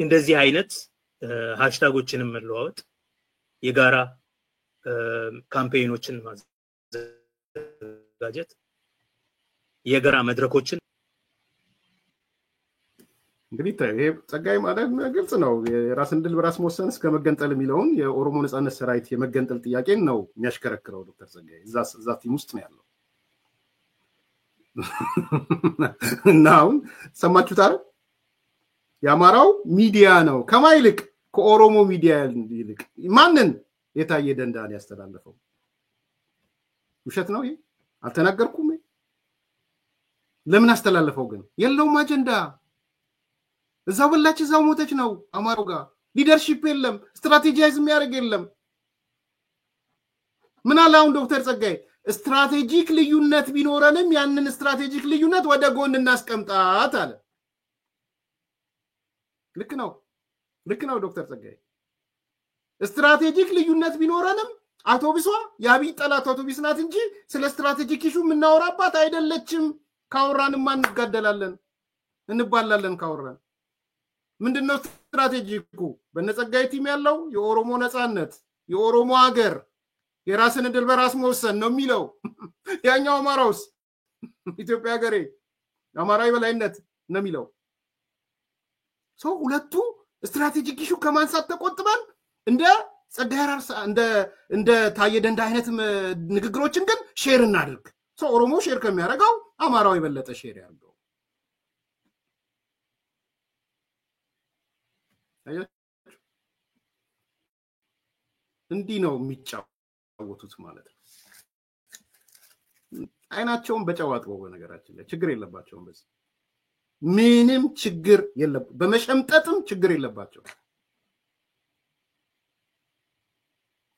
S3: እንደዚህ አይነት ሃሽታጎችንም መለዋወጥ፣ የጋራ ካምፔይኖችን ማዘጋጀት፣ የጋራ መድረኮችን
S2: እንግዲህ ይሄ ጸጋዬ ማለት ግልጽ ነው። የራስን ድል በራስ መወሰን እስከ መገንጠል የሚለውን የኦሮሞ ነጻነት ሰራዊት የመገንጠል ጥያቄን ነው የሚያሽከረክረው ዶክተር ጸጋዬ። እዛ ቲም ውስጥ ነው ያለው። እና አሁን ሰማችሁት አይደል? የአማራው ሚዲያ ነው ከማይልቅ ከኦሮሞ ሚዲያ ይልቅ ማንን የታየ ደንዳን ያስተላልፈው ውሸት ነው ይሄ አልተናገርኩም ለምን አስተላልፈው ግን የለውም አጀንዳ እዛው በላች እዛው ሞተች ነው አማራው ጋር ሊደርሺፕ የለም ስትራቴጂያይዝ የሚያደርግ የለም ምን አላውን ዶክተር ጸጋይ ስትራቴጂክ ልዩነት ቢኖረንም ያንን ስትራቴጂክ ልዩነት ወደ ጎን እናስቀምጣት አለ ልክ ነው ዶክተር ጸጋይ ስትራቴጂክ ልዩነት ቢኖረንም አውቶቡሷ ያቢ ጠላት አውቶቡስ ናት እንጂ ስለ ስትራቴጂክ ኢሹ ምናወራባት አይደለችም ካወራን ማን እንጋደላለን እንባላለን ካወራን ምንድነው ስትራቴጂኩ በነጸጋይ ቲም ያለው የኦሮሞ ነጻነት የኦሮሞ ሀገር የራስን ድል በራስ መወሰን ነው የሚለው ያኛው አማራውስ ኢትዮጵያ ሀገሬ አማራዊ በላይነት ነው የሚለው ሰው ሁለቱ ስትራቴጂክ ኢሹ ከማንሳት ተቆጥበን እንደ ጸጋይ ራስ እንደ ታየ ደንዳ አይነት ንግግሮችን ግን ሼር እናድርግ ሰው ኦሮሞ ሼር ከሚያደርገው አማራው የበለጠ ሼር ያድርገው እንዲህ ነው የሚጫወቱት ማለት ነው አይናቸውን በጨዋጥበው በነገራችን ላይ ችግር የለባቸውም በዚህ ምንም ችግር የለም በመሸምጠጥም ችግር የለባቸው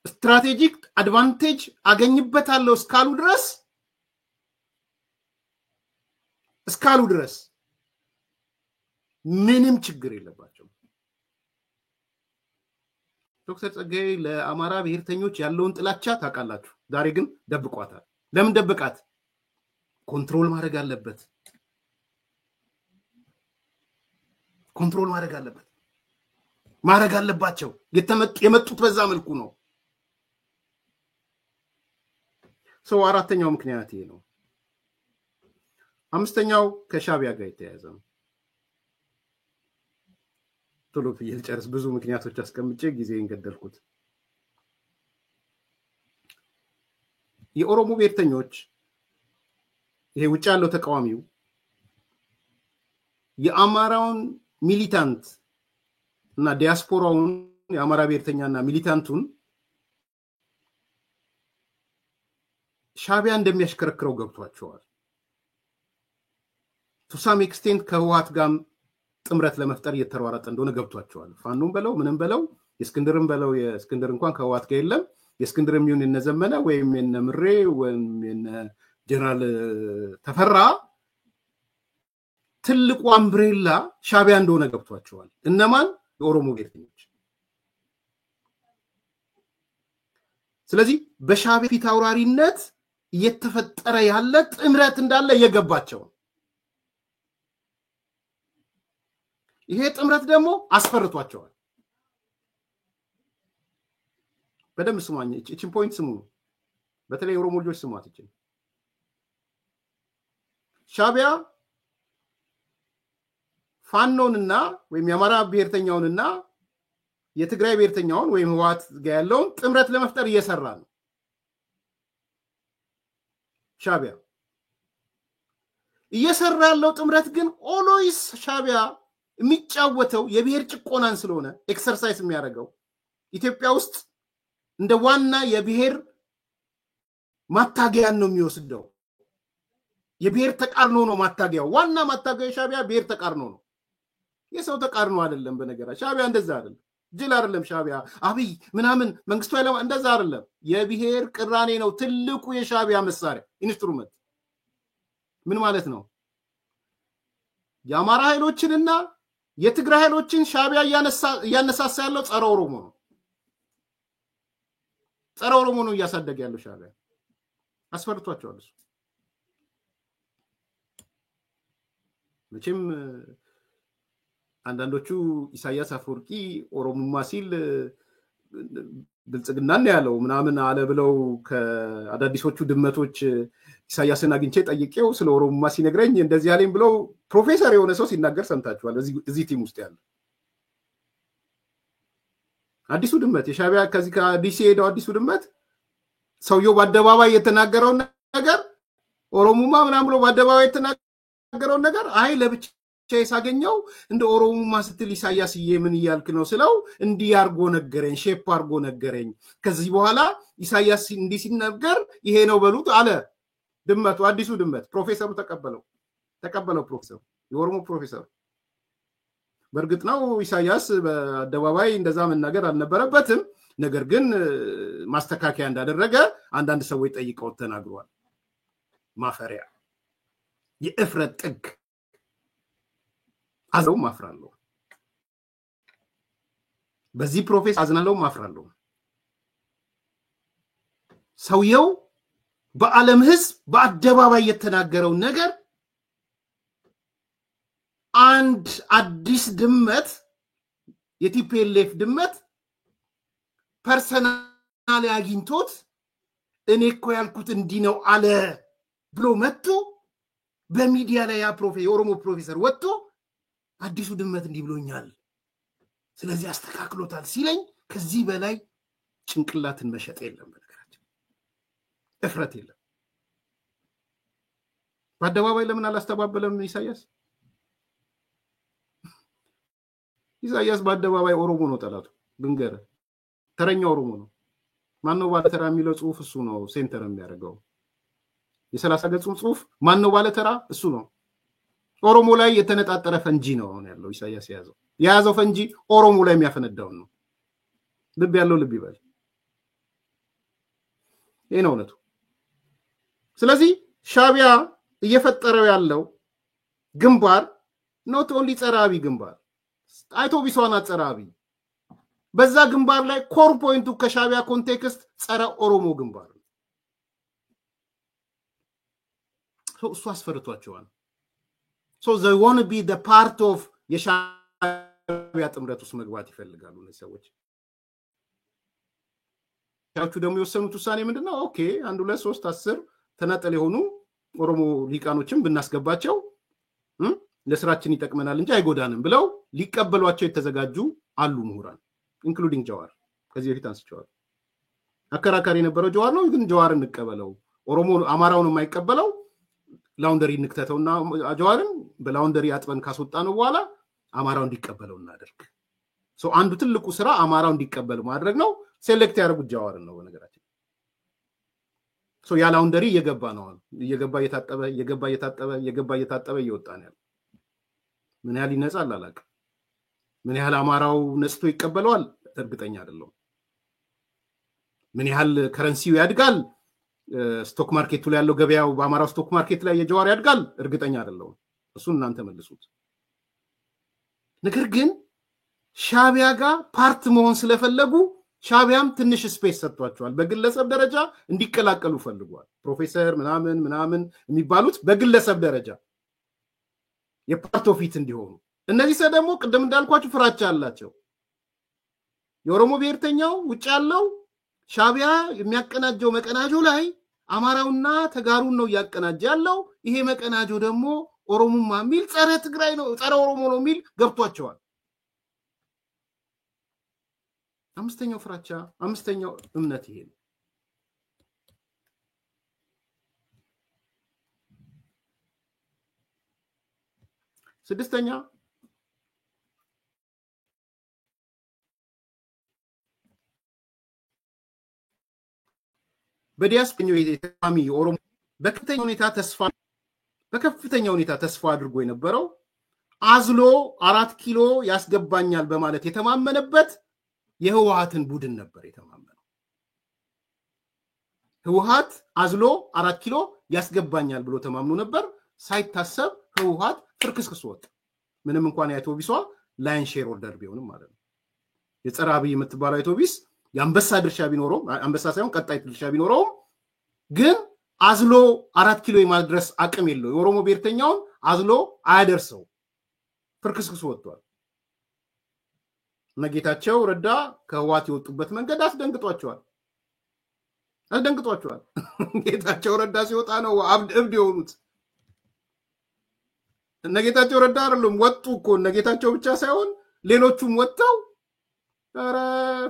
S2: ስትራቴጂክ አድቫንቴጅ አገኝበታለሁ እስካሉ ድረስ ምንም ችግር የለባቸው ዶክተር ጸጋይ ለአማራ ብሔርተኞች ያለውን ጥላቻ ታውቃላችሁ ዛሬ ግን ደብቋታል ለምን ደብቃት ኮንትሮል ማድረግ አለባቸው የመጡት በዛ መልኩ ነው ሰው አራተኛው ምክንያት ይሄ ነው አምስተኛው ከሻቢያ ጋር የተያያዘ ነው ቶሎ ይልጨርስ ብዙ ምክንያቶች አስቀምጬ ጊዜን ገደልኩት የኦሮሞ ብሔርተኞች ይሄ ውጭ ያለው ተቃዋሚው የአማራውን ሚሊታንት እና ዲያስፖራውን የአማራ ብሔርተኛና ሚሊታንቱን ሻቢያ እንደሚያሽከረክረው ገብቷቸዋል to some extent ከህወሓት ጋር ጥምረት ለመፍጠር እየተሯሯጠ እንደሆነ ገብቷቸዋል ፋኖም በለው ምንም በለው የእስክንድርም በለው የእስክንድር እንኳን ከህወሓት ጋር የለም የእስክንድርም ይሁን እነዘመነ ወይም የነምሬ ወይም የነ ጀነራል ተፈራ ትልቁ አምብሬላ ሻቢያ እንደሆነ ገብቷቸዋል እነማን የኦሮሞ ብሔርተኞች ስለዚህ በሻቢያ ፊት አውራሪነት እየተፈጠረ ያለ ጥምረት እንዳለ የገባቸው ይሄ ጥምረት ደግሞ አስፈርቷቸዋል በደም ስሙኝ እቺን ፖይንት ስሙ በተለይ ኦሮሞ ልጆች ስሟት እቺን ሻቢያ ፋኖንና ወይም የአማራ ብሔርተኛውንና የትግራይ ብሔርተኛውን ወይም ህወሓት ጋር ያለውን ጥምረት ለመፍጠር እየሰራ ነው ሻቢያ እየሰራ ያለው ጥምረት ግን ኦሎይስ ሻቢያ የሚጫወተው የብሔር ጭቆናን ስለሆነ ኤክሰርሳይዝ የሚያደርገው ኢትዮጵያ ውስጥ እንደ ዋና የብሔር ማታገያን ነው የሚወስደው የብሔር ተቃርኖ ነው ማታገያው ዋና ማታገያው ሻቢያ ብሔር ተቃርኖ ነው የሰው ተቃርኖ አይደለም በነገራችን ሻቢያ እንደዛ አይደለም ጅል አይደለም ሻቢያ አብይ ምናምን መንግስቱ ኃይለማርያም እንደዛ አይደለም የብሔር ቅራኔ ነው ትልቁ የሻቢያ መሳሪያ ኢንስትሩመንት ምን ማለት ነው የአማራ ኃይሎችንና የትግራይ ኃይሎችን ሻቢያ ያነሳሳ ያለው ጸረ ኦሮሞ ነው እያሳደገ ያለው ሻቢያ አስፈርቷቸዋል እሱ መቼም አንዳንዶቹ ኢሳያስ አፈወርቂ ኦሮሞማ ሲል ብልጽግናን ያለው ምናምን አለ ብለው ከአዳዲሶቹ ድመቶች ኢሳያስን አግኝቼ ጠይቄው ስለ ኦሮሞማ ሲነግረኝ እንደዚህ ያለኝ ብለው ፕሮፌሰር የሆነ ሰው ሲናገር ሰምታችኋል እዚህ ቲም ውስጥ ያለ አዲሱ ድመት የሻቢያ ከዚህ ከዲሲ ሄደው አዲሱ ድመት ሰውየው በአደባባይ የተናገረው ነገር ኦሮሞማ ምናምን ብሎ በአደባባይ የተናገረው ነገር አይ ለብቻ ሳገኘው እንደ ኦሮሞማ ስትል ኢሳያስዬ ምን ይያልክ ነው ስለው እንዲህ አርጎ ነገረኝ ሼፕ አርጎ ነገረኝ ከዚህ በኋላ ኢሳያስ እንዲህ ሲነገር ይሄ ነው በሉት አለ ድመቱ አዲሱ ድመት ፕሮፌሰሩ ተቀበለው ፕሮፌሰሩ የኦሮሞ ፕሮፌሰሩ በርግጥ ነው ኢሳያስ በአደባባይ እንደዛ መናገር አልነበረበትም ነገር ግን ማስተካከያ እንዳደረገ አንዳንድ ሰዎች ጠይቀው ተናግሯል ማፈሪያ የእፍረት ጥግ አዝነው ማፍራለሁ በዚህ ፕሮፌሰር አዝናለው ማፍራለሁ ሰውየው በዓለም ህዝብ በአደባባይ የተናገረው ነገር አንድ አዲስ ድመት የቲፒኤልኤፍ ድመት ፐርሰናሊ አግኝቶት እኔ እኮ ያልኩት እንዲህ ነው አለ ብሎ መጥቶ በሚዲያ ላይ የኦሮሞ ፕሮፌሰር ወጥቶ አዲሱ ድመት እንዲህ ብሎኛል ስለዚህ አስተካክሎታል ሲለኝ ከዚህ በላይ ጭንቅላትን መሸጥ የለም በነገራችን እፍረት የለም በአደባባይ ለምን አላስተባበለም ኢሳያስ በአደባባይ ኦሮሞ ነው ጠላቱ ድንገረ ተረኛ ኦሮሞ ነው ማን ነው ባለተራ የሚለው ጽሁፍ እሱ ነው ሴንተር የሚያደርገው የ30 ገጹን ጽሁፍ ማን ነው ባለተራ እሱ ነው ኦሮሞ ላይ የተነጣጠረ ፈንጂ ነው ያለው ኢሳያስ የያዘው ፈንጂ ኦሮሞ ላይ የሚያፈነዳው ነው ልብ ያለው ልብ ይበል ይሄ ነው እውነቱ ስለዚህ ሻቢያ እየፈጠረው ያለው ግንባር ኖት ኦንሊ ጸራቢ ግንባር አይቶ ቢሷና ጸራቢ በዛ ግንባር ላይ ኮር ፖይንቱ ከሻቢያ ኮንቴክስት ጸረ ኦሮሞ ግንባር እሱ አስፈርቷቸዋል so they want to be the part of የሻቢያ ጥምረት ውስጥ መግባት ይፈልጋሉ እነዚህ ሰዎች ያቹ ደግሞ የወሰኑት ውሳኔ ምንድነው ኦኬ 1 2 3 10 ተናጠል የሆኑ ኦሮሞ ሊቃኖችን ብናስገባቸው ለስራችን ይጠቅመናል እንጂ አይጎዳንም ብለው ሊቀበሏቸው የተዘጋጁ አሉ ምሁራን ኢንክሉዲንግ ጀዋር ከዚህ በፊት አንስቻለሁ አከራካሪ የነበረው ጀዋር ነው ግን ጀዋር እንቀበለው ኦሮሞ አማራውን የማይቀበለው ላውንደሪ ንክተተውና ጀዋርን በላውንደሪ አጥበን ካስወጣነው በኋላ አማራው እንዲቀበለው እናደርግ ሶ አንዱ ትልቁ ስራ አማራው እንዲቀበል ማድረግ ነው ሴሌክት ያደርጉት ጀዋርን ነው በነገራችን ሶ ያ ላውንደሪ እየገባ ነው እየገባ እየታጠበ እየወጣ ነው ምን ያህል ይነጻል አላውቅም ምን ያህል አማራው ነስቶ ይቀበለዋል እርግጠኛ አይደለም ምን ያህል ከረንሲው ያድጋል ስቶክ ማርኬቱ ላይ ያለው ገበያው በአማራው ስቶክ ማርኬት ላይ የጀዋር ያድጋል እርግጠኛ አይደለም እሱን እናንተ መልሱት ነገር ግን ሻቢያ ጋር ፓርት መሆን ስለፈለጉ ሻቢያም ትንሽ ስፔስ ሰጥቷቸዋል በግለሰብ ደረጃ እንዲቀላቀሉ ፈልጓል ፕሮፌሰር ምናምን የሚባሉት በግለሰብ ደረጃ የፓርት ኦፍ ኢት እንዲሆኑ እነዚህ ደግሞ ቅድም እንዳልኳችሁ ፍራቻ አላቸው የኦሮሞ ብሔርተኛው ውጭ ያለው ሻቢያ የሚያቀናጀው መቀናጆ ላይ አማራውና ተጋሩን ነው ያቀናጀ ያለው ይሄ መቀናጆ ደግሞ ኦሮሞማ ሚል ጸረ ትግራይ ነው ጸረ ኦሮሞ ነው ሚል ገብቷቸዋል አምስተኛው ፍራቻ አምስተኛው እምነት ይሄ ነው ስድስተኛ በዲያስፖራው የተማሚ ኦሮሞ በከፍተኛ ሁኔታ ተስፋ አድርጎ የነበረው አዝሎ 4 ኪሎ ያስገባኛል በማለት የተማመነበት የህወሓትን ቡድን ነበር የተማመነው ህወሓት አዝሎ 4 ኪሎ ያስገባኛል ብሎ ተማምኖ ነበር ሳይታሰብ ህወሓት ፍርክስክስ ወጣ ምንም እንኳን የአውቶቢሷ ላይን ሼር ኦርደር ቢሆንም ማለት ነው የጸራቢ የምትባለው አውቶቢስ የአንበሳ ድርሻ ቢኖረው አንበሳ ሳይሆን ቀጣይ ድርሻ ቢኖረው ግን አዝሎ 4 ኪሎ የማድረስ አቅም የለው የኦሮሞ ብሔርተኛውን አዝሎ አያደርሰው ፍርክስክስ ወጥቷል ነጌታቸው ረዳ ከህወሓት የወጡበት መንገድ አስደንግጧቸዋል ጌታቸው ረዳ ሲወጣ ነው እብድ የሆኑት ነጌታቸው ረዳ አይደለም ወጡ እኮ ነጌታቸው ብቻ ሳይሆን ሌሎቹም ወጣው ኧረ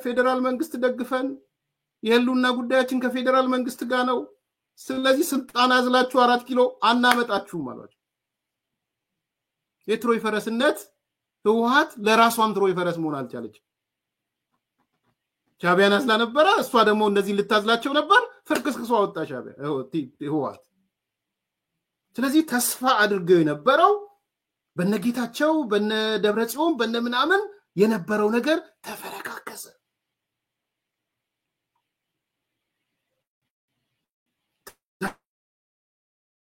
S2: ፌደራል መንግስት ደግፈን የህሉና ጉዳያችን ከፌደራል መንግስት ጋር ነው ስለዚህ ስልጣን አዝላችሁ 4 ኪሎ አናመጣችሁ ማለት የትሮይ ፈረስነት ህወሓት ለራሷም ትሮይ ፈረስ መሆን አልቻለች ሻዕቢያን አስላ ነበር እሷ ደግሞ እነዚህ ልታዝላቸው ነበር ፍርክስክሷ ወጣ ሻዕቢያ ህወሓት ስለዚህ ተስፋ አድርገው የነበረው በነጌታቸው በነደብረጽዮን በነምናምን የነበረው ነገር ተፈረካከሰ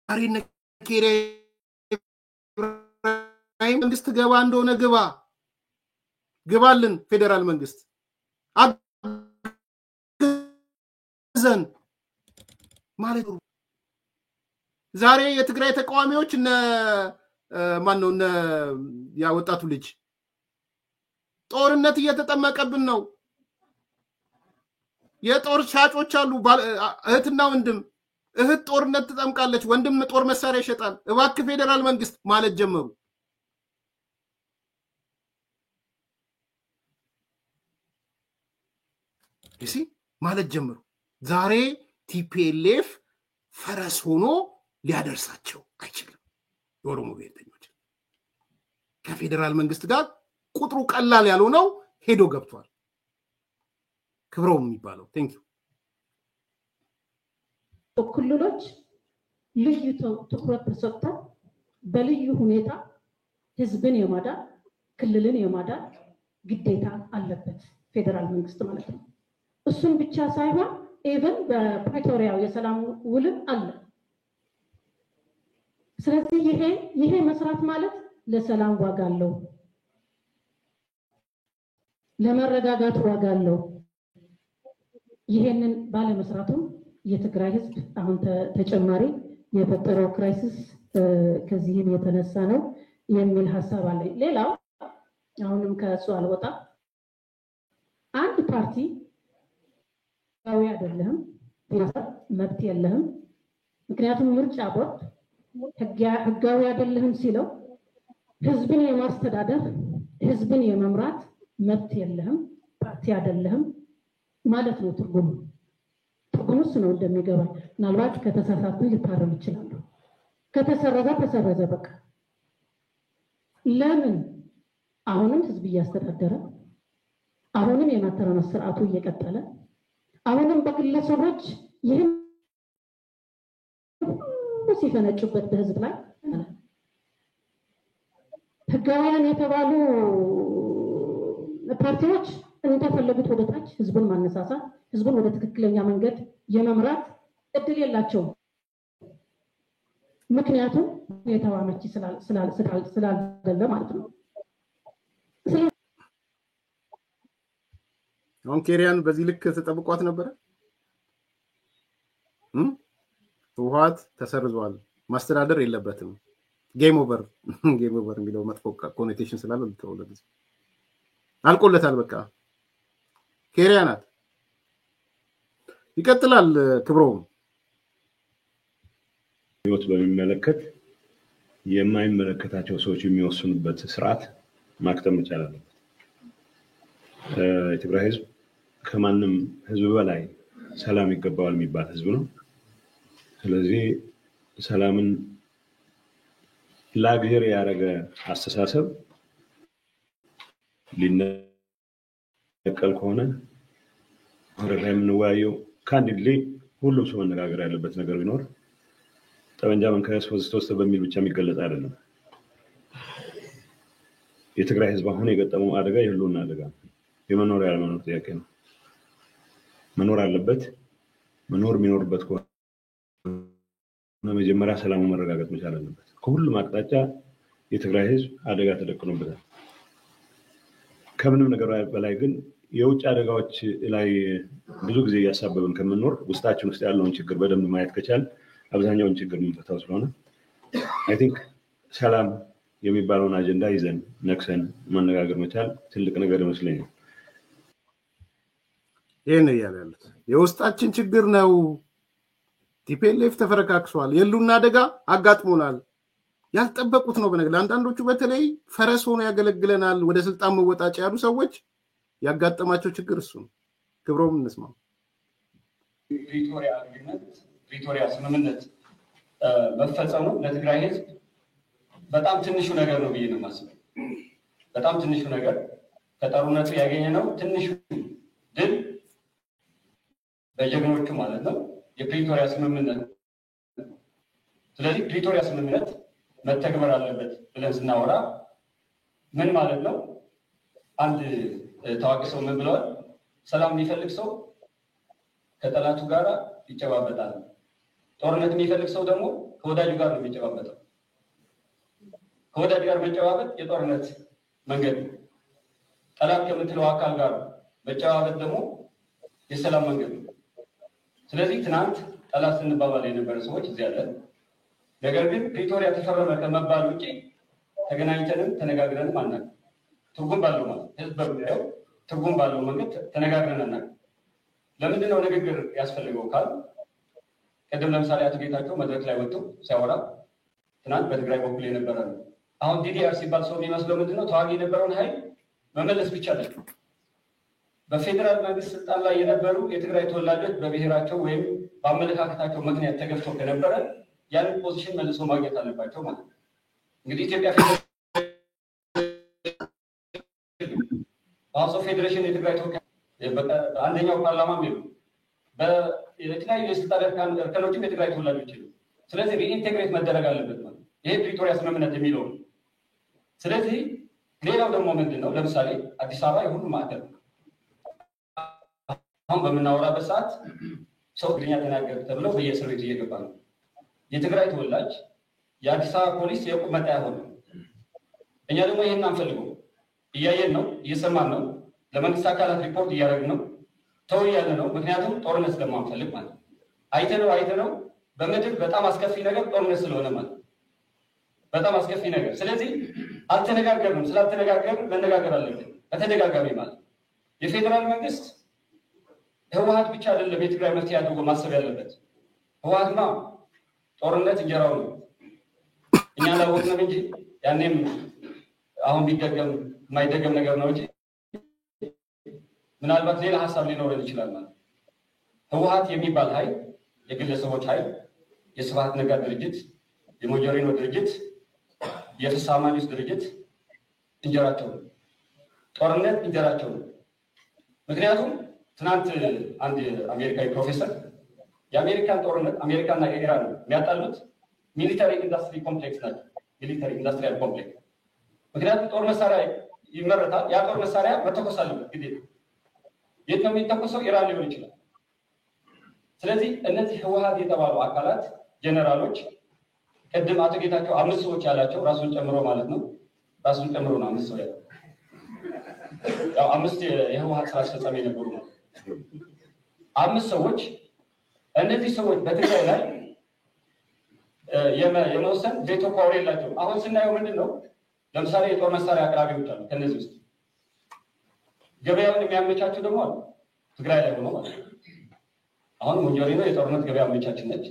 S2: አሪነ ኬሬ መንግስት ገባ እንደሆነ ግባልን ፌደራል መንግስት አዘን ማለት ዛሬ የትግራይ ተቃዋሚዎች እነ ማን ነው እነ ያወጣቱ ልጅ ጦርነት እየተጠመቀብን ነው የጦር ሻጮች አሉ እህትና ወንድም እህት ጦርነት ተጠምቃለች ወንድም ጦር መሳሪያ ይሸጣል እባክህ ፌደራል መንግስት ማለት ጀመሩ እሺ ማለት ጀመሩ ዛሬ ቲፒኤልኤፍ ፈረስ ሆኖ ሊያደርሳቸው አይችልም የኦሮሞ ብሔርተኞች ከፌደራል መንግስት ጋር ቁጥሩ ቀላል ያልሆነው ሄዶ ገብቷል ክብረው የሚባለው ቴንክ ዩ
S4: ክልሎች ልዩ ትኩረት ተሰጥቶ በልዩ ሁኔታ ህዝብን የማዳን ክልልን የማዳን ግዴታ አለበት ፌደራል መንግስት ማለት ነው እሱን ብቻ ሳይሆን ኢቭን በፕሪቶሪያው የሰላም ውል አለ ስለዚህ ይሄ መስራት ማለት ለሰላም ዋጋ አለው ለመረጋጋት ዋጋ አለው ይሄንን ባለ መስራቱ የትግራይ ህዝብ አሁን ተጨማሪ የፈጠረው ክራይሲስ ከዚህም የተነሳ ነው የሚል ሐሳብ አለ ሌላው አሁንም ከሱ አልወጣ አንድ ፓርቲ ያው አይደለም መብት የለህም ምክንያቱም ምርጫ ቦርድ ህጋዊ አይደለም ሲለው ህዝብን የማስተዳደር ህዝብን የመምራት መብት የለህም ፓርቲ አይደለም ማለት ነው ትርጉሙስ ነው እንደሚገባኝ ምናልባት ከተሳሳቱ ሊታረም ይችላል ከተሰረዘ በቃ ለምን አሁንም ህዝብ እያስተዳደረ አሁንም የማተራመስ ስርዓቱ እየቀጠለ አሁንም በግለሰቦች ይህን ሲፈነጩበት በህዝብ ላይ ህጋውያን የተባሉ ፓርቲዎች እንደፈለጉት ወደታች ህዝቡን ማነሳሳት ህዝቡን ወደ ትክክለኛ መንገድ የመምራት እድል የላቸውም ምክንያቱም የተዋመች ስላልገለ ማለት ነው
S2: አሁን ኬሪያን በዚህ ልክ ተጠብቋት ነበር ህወሓት ተሰርዟል ማስተዳደር የለበትም ጌም ኦቨር የሚለው መጥፎ ኮኔቴሽን ስላለ ልትወለድ አልቆለታል በቃ ኬሪያናት ይቀጥላል ክብሮም
S5: ህይወት በሚመለከት የማይመለከታቸው ሰዎች የሚወስኑበት ስርዓት ማክተም ይቻላል የትግራይ ህዝብ ከማንም ህዝብ በላይ ሰላም ይገባዋል የሚባል ህዝብ ነው ስለዚህ ሰላምን ላግር ያረገ አስተሳሰብ ሊነቀል ከሆነ ወረዳይ የምንወያየው ካንዲድሊ ሁሉም ሰው መነጋገር ያለበት ነገር ቢኖር ጠመንጃ መንከስ ወስቶስ በሚል ብቻ የሚገለጽ አይደለም የትግራይ ህዝብ አሁን የገጠመው አደጋ የሁሉና አደጋ የመኖር ያለመኖር ጥያቄ ነው መኖር አለበት መኖር የሚኖርበት ከሆነ መጀመሪያ ሰላሙ መረጋጋት መቻል አለበት ከሁሉም አቅጣጫ የትግራይ ህዝብ አደጋ ተደቅኖበታል ከምንም ነገር በላይ ግን የውጭ አደጋዎች ላይ ብዙ ጊዜ ያሳበበን ከመኖር ውስጣችን ውስጥ ያለውን ችግር በደንብ ማየት ከቻል አብዛኛውን ችግር ምንፈታው ስለሆነ አይ ቲንክ ሰላም የሚባለውን አጀንዳ ይዘን ነክሰን መነጋገር መቻል ትልቅ ነገር ይመስለኛል
S2: ይሄን ያያሉት የውስጣችን ችግር ነው ቲፒኤልኤፍ ተፈረካክሷል የሉና አደጋ አጋጥሞናል ያልጠበቁት ነው በነገር አንዳንዶቹ በተለይ ፈረስ ሆኖ ያገለግለናል ወደ ስልጣን መወጣጫ ያሉ ሰዎች ያጋጠማቸው ችግር እሱ ነው ክብሮም እንስማው
S6: ቪክቶሪያ ስምምነት መፈጸሙ ለትግራይ ህዝብ በጣም ትንሹ ነገር ነው ብዬ ነው የማስበው። በጣም ትንሹ ነገር ከጦርነቱ ያገኘነው ትንሹ ድል በጀግኖቹ ማለት ነው የፕሪቶሪያ ስምምነት። ስለዚህ ፕሪቶሪያ ስምምነት መተግበር አለበት ብለን ስናወራ ምን ማለት ነው? አንድ ታዋቂ ሰው ምን ብለዋል? ሰላም የሚፈልግ ሰው ከጠላቱ ጋር ይጨባበጣል፣ ጦርነት የሚፈልግ ሰው ደግሞ ከወዳጁ ጋር ነው የሚጨባበጠው። ከወዳጅ ጋር መጨባበጥ የጦርነት መንገድ ነው። ጠላት ከምትለው አካል ጋር መጨባበጥ ደግሞ የሰላም መንገድ ነው። ስለዚህ ትናንት ጠላት ስንባባል የነበረ ሰዎች እዚህ አለን። ነገር ግን ፕሪቶሪያ ተፈረመ ከመባል ውጭ ተገናኝተንም ተነጋግረንም አናውቅም። ትርጉም ባለው ማለት ህዝብ በጉዳዩ ትርጉም ባለው መንገድ ተነጋግረን አናውቅም። ለምንድን ነው ንግግር ያስፈልገው ካል ቅድም ለምሳሌ አቶ ጌታቸው መድረክ ላይ ወጥቶ ሲያወራ ትናንት በትግራይ በኩል የነበረ ነው። አሁን ዲዲአር ሲባል ሰው የሚመስለው ምንድነው? ተዋጊ የነበረውን ኃይል መመለስ ብቻ አይደለም። በፌዴራል መንግስት ስልጣን ላይ የነበሩ የትግራይ ተወላጆች በብሔራቸው ወይም በአመለካከታቸው ምክንያት ተገፍተው ከነበረ ያንን ፖዚሽን መልሶ ማግኘት አለባቸው ማለት ነው። እንግዲህ ኢትዮጵያ ፌዴሬሽን የትግራይ ተወካይ አንደኛው ፓርላማም ይሉ በተለያዩ የስልጣን እርከኖችም የትግራይ ተወላጆች ይሉ። ስለዚህ ሪኢንቴግሬት መደረግ አለበት ማለት ይሄ ፕሪቶሪያ ስምምነት የሚለው ነው። ስለዚህ ሌላው ደግሞ ምንድን ነው? ለምሳሌ አዲስ አበባ የሁሉ ማዕከል አሁን በምናወራበት ሰዓት ሰው ትግርኛ ተናገር ተብለው በየእስር ቤቱ እየገባ ነው። የትግራይ ተወላጅ የአዲስ አበባ ፖሊስ የቁም መጣያ ሆነ። እኛ ደግሞ ይሄን አንፈልገው። እያየን ነው፣ እየሰማን ነው፣ ለመንግስት አካላት ሪፖርት እያደረግን ነው፣ ተው እያለ ነው። ምክንያቱም ጦርነት ስለማንፈልግ ማለት ነው። አይተነው በምድር በጣም አስከፊ ነገር ጦርነት ስለሆነ ማለት በጣም አስከፊ ነገር። ስለዚህ አልተነጋገርንም። ስላልተነጋገርን መነጋገር አለብን በተደጋጋሚ ማለት የፌዴራል መንግስት ህወሓት ብቻ አይደለም የትግራይ መፍትሄ አድርጎ ማሰብ ያለበት። ህወሓትማ ጦርነት እንጀራው ነው። እኛ አላወቅንም እንጂ ያኔም አሁን ቢደገም የማይደገም ነገር ነው እንጂ ምናልባት ሌላ ሀሳብ ሊኖረን ይችላል ማለት ህወሓት የሚባል ኃይል የግለሰቦች ኃይል የስብሃት ነጋ ድርጅት፣ የሞጆሪኖ ድርጅት፣ የፍስሐ ማንጁስ ድርጅት እንጀራቸው ነው። ጦርነት እንጀራቸው ነው። ምክንያቱም ትናንት አንድ አሜሪካዊ ፕሮፌሰር የአሜሪካን ጦርነት አሜሪካና ኢራን የሚያጣሉት ሚሊታሪ ኢንዱስትሪ ኮምፕሌክስ ናቸው። ሚሊታሪ ኢንዱስትሪያል ኮምፕሌክስ። ምክንያቱም ጦር መሳሪያ ይመረታል። ያ ጦር መሳሪያ መተኮስ አለበት ግዴታ። የት ነው የሚተኮሰው? ኢራን ሊሆን ይችላል። ስለዚህ እነዚህ ህወሓት የተባሉ አካላት ጀነራሎች ቅድም አቶ ጌታቸው 5 ሰዎች ያላቸው ራሱን ጨምሮ ማለት ነው። ራሱን ጨምሮ ነው 5 ሰው ያለው። ያው 5 የህወሓት ስራ አስፈጻሚ ነበሩ ነው 5 ሰዎች። እነዚህ ሰዎች በትግራይ ላይ የመወሰን ቬቶ ፓወር የላቸው። አሁን ስናየው ምንድን ነው? ለምሳሌ የጦር መሳሪያ አቅራቢዎች አሉ። ከነዚህ ውስጥ ገበያውን የሚያመቻቸው ደግሞ አሉ ትግራይ ላይ ሆኖ ማለት ነው። አሁን ሞጆሪኖ የጦርነት ገበያ አመቻች ነች።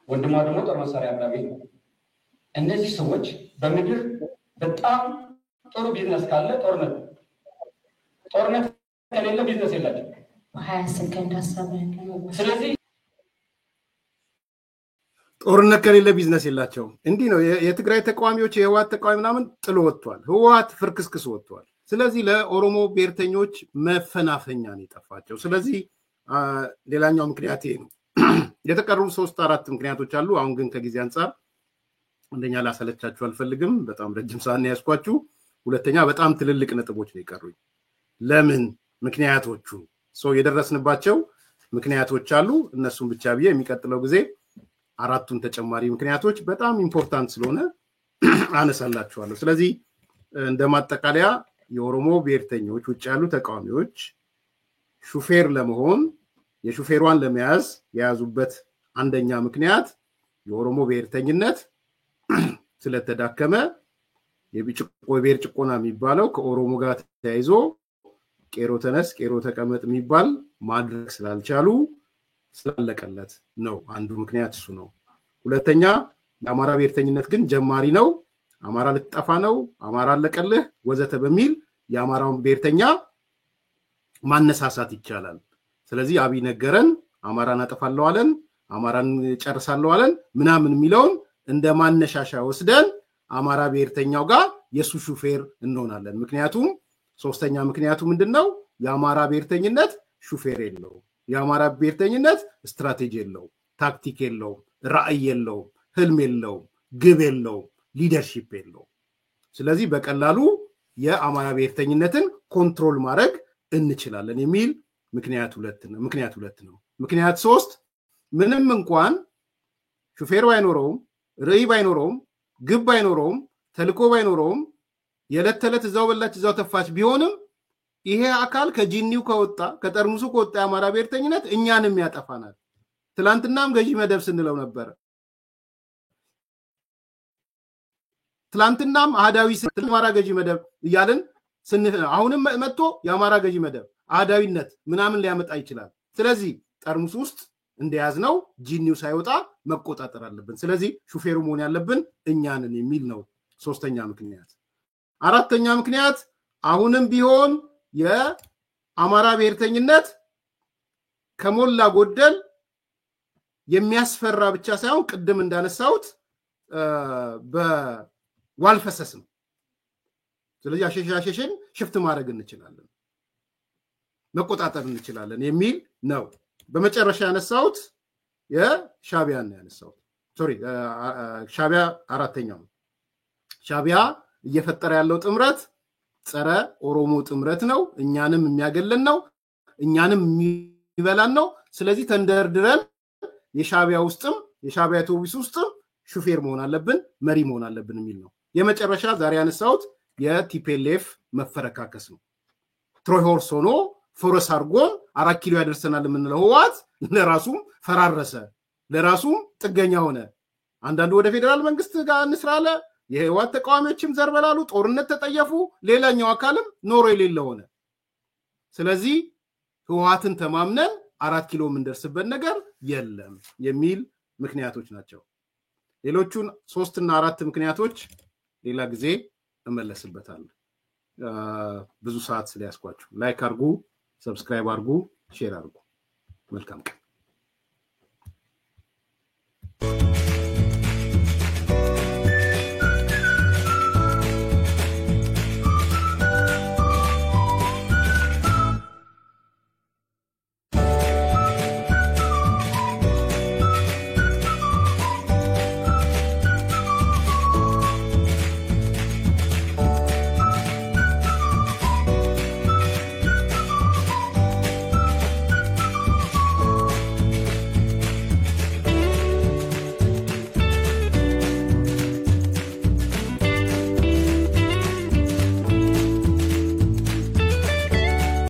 S6: ወንድሟ ደግሞ ጦር መሳሪያ አቅራቢ ነው። እነዚህ ሰዎች በምድር በጣም ጥሩ ቢዝነስ ካለ ጦርነት ከሌለ ቢዝነስ የላቸው።
S7: 20 ሰከንድ ሀሳብ ነው።
S6: ስለዚህ
S2: ጦርነት ከሌለ ቢዝነስ የላቸው። እንዲህ ነው የትግራይ ተቃዋሚዎች የህወሓት ተቃዋሚ ምናምን ጥሎ ወጥቷል። ህወሓት ፍርክስክስ ወጥቷል። ስለዚህ ለኦሮሞ ብሔርተኞች መፈናፈኛ ነው የጠፋቸው። ስለዚህ ሌላኛው ምክንያት ይሄ ነው። የተቀሩ 3-4 ምክንያቶች አሉ። አሁን ግን ከጊዜ አንፃር አንደኛ ላሰለቻችሁ አልፈልግም። በጣም ረጅም ሰዓት ነው ያስኳችሁ። ሁለተኛ በጣም ትልልቅ ነጥቦች ነው የቀሩኝ። ለምን ምክንያቶቹ የደረስንባቸው ምክንያቶች አሉ። እነሱን ብቻ ብዬ የሚቀጥለው ጊዜ 4ቱን ተጨማሪ ምክንያቶች በጣም ኢምፖርታንት ስለሆነ አነሳላችኋለሁ። ስለዚህ እንደማጠቃለያ የኦሮሞ ብሔርተኞች ውጭ ያሉ ተቃዋሚዎች ሹፌር ለመሆን የሹፌሯን ለመያዝ የያዙበት አንደኛ ምክንያት የኦሮሞ ብሔርተኝነት ስለተዳከመ የብሔር ጭቆና የሚባለው ከኦሮሞ ጋር ተያይዞ ቄሮ ተነስ ቄሮ ተቀመጥ የሚባል ማድረግ ስላልቻሉ ስላለቀለት ነው። አንዱ ምክንያት እሱ ነው። ሁለተኛ የአማራ ብሔርተኝነት ግን ጀማሪ ነው። አማራ ልትጠፋ ነው፣ አማራ አለቀልህ ወዘተ በሚል የአማራውን ብሔርተኛ ማነሳሳት ይቻላል። ስለዚህ አብይ ነገረን፣ አማራን አጠፋለሁ አለን፣ አማራን ጨርሳለሁ አለን ምናምን የሚለውን እንደ ማነሻሻ ወስደን አማራ ብሔርተኛው ጋር የሱ ሹፌር እንሆናለን። ምክንያቱም ሶስተኛ ምክንያቱ ምንድነው? የአማራ ብሔርተኝነት ሹፌር የለው፣ የአማራ ብሔርተኝነት ስትራቴጂ የለው፣ ታክቲክ የለው፣ ራዕይ የለው፣ ህልም የለው፣ ግብ የለው፣ ሊደርሺፕ የለው። ስለዚህ በቀላሉ የአማራ ብሔርተኝነትን ኮንትሮል ማድረግ እንችላለን የሚል ምክንያት ሁለት ነው። ምክንያት ሶስት ምንም እንኳን ሹፌር ባይኖረውም ራዕይ ባይኖረውም ግብ ባይኖረውም ተልኮ ባይኖረውም የዕለት ተዕለት እዛው በላች እዛው ተፋች ቢሆንም ይሄ አካል ከጂኒው ከወጣ ከጠርሙሱ ከወጣ የአማራ ብሔርተኝነት እኛንም ያጠፋናል። ትላንትናም ገዢ መደብ ስንለው ነበር። ትላንትናም አህዳዊ አማራ ገዢ መደብ እያልን አሁንም መጥቶ የአማራ ገዢ መደብ አህዳዊነት ምናምን ሊያመጣ ይችላል። ስለዚህ ጠርሙስ ውስጥ እንደያዝነው ጂኒው ሳይወጣ መቆጣጠር አለብን። ስለዚህ ሹፌሩ መሆን ያለብን እኛንን የሚል ነው ሶስተኛ ምክንያት። አራተኛ ምክንያት አሁንም ቢሆን የአማራ ብሔርተኝነት ከሞላ ጎደል የሚያስፈራ ብቻ ሳይሆን ቅድም እንዳነሳሁት በዋልፈሰስ ነው። ስለዚህ አሸሽን ሽፍት ማድረግ እንችላለን፣ መቆጣጠር እንችላለን የሚል ነው። በመጨረሻ ያነሳሁት የሻቢያን ነው ያነሳሁት። ሻቢያ አራተኛው ሻቢያ እየፈጠረ ያለው ጥምረት ጸረ ኦሮሞ ጥምረት ነው። እኛንም የሚያገለን ነው፣ እኛንም የሚበላን ነው። ስለዚህ ተንደርድረን የሻቢያ ውስጥም የሻቢያ ቶቢስ ውስጥም ሹፌር መሆን አለብን፣ መሪ መሆን አለብን የሚል ነው። የመጨረሻ ዛሬ ያነሳሁት የቲፒኤልኤፍ መፈረካከስ ነው። ትሮይ ሆርስ ሆኖ ፎረስ አርጎን 4 ኪሎ ያደርሰናል የምንለው ህወሓት ለራሱም ፈራረሰ፣ ለራሱም ጥገኛ ሆነ። አንዳንዱ ወደ ፌደራል መንግስት ጋር እንስራለ፣ የህወሓት ተቃዋሚዎችም ዘርበላሉ፣ ጦርነት ተጠየፉ፣ ሌላኛው አካልም ኖሮ የሌለ ሆነ። ስለዚህ ህወሓትን ተማምነን 4 ኪሎ የምንደርስበት ነገር የለም የሚል ምክንያቶች ናቸው። ሌሎቹን 3 እና 4 ምክንያቶች ሌላ ጊዜ እመለስበታለሁ። ብዙ ሰዓት ስለያስኳችሁ ላይክ አድርጉ፣ ሰብስክራይብ አድርጉ፣ ሼር አድርጉ። መልካም ቀን።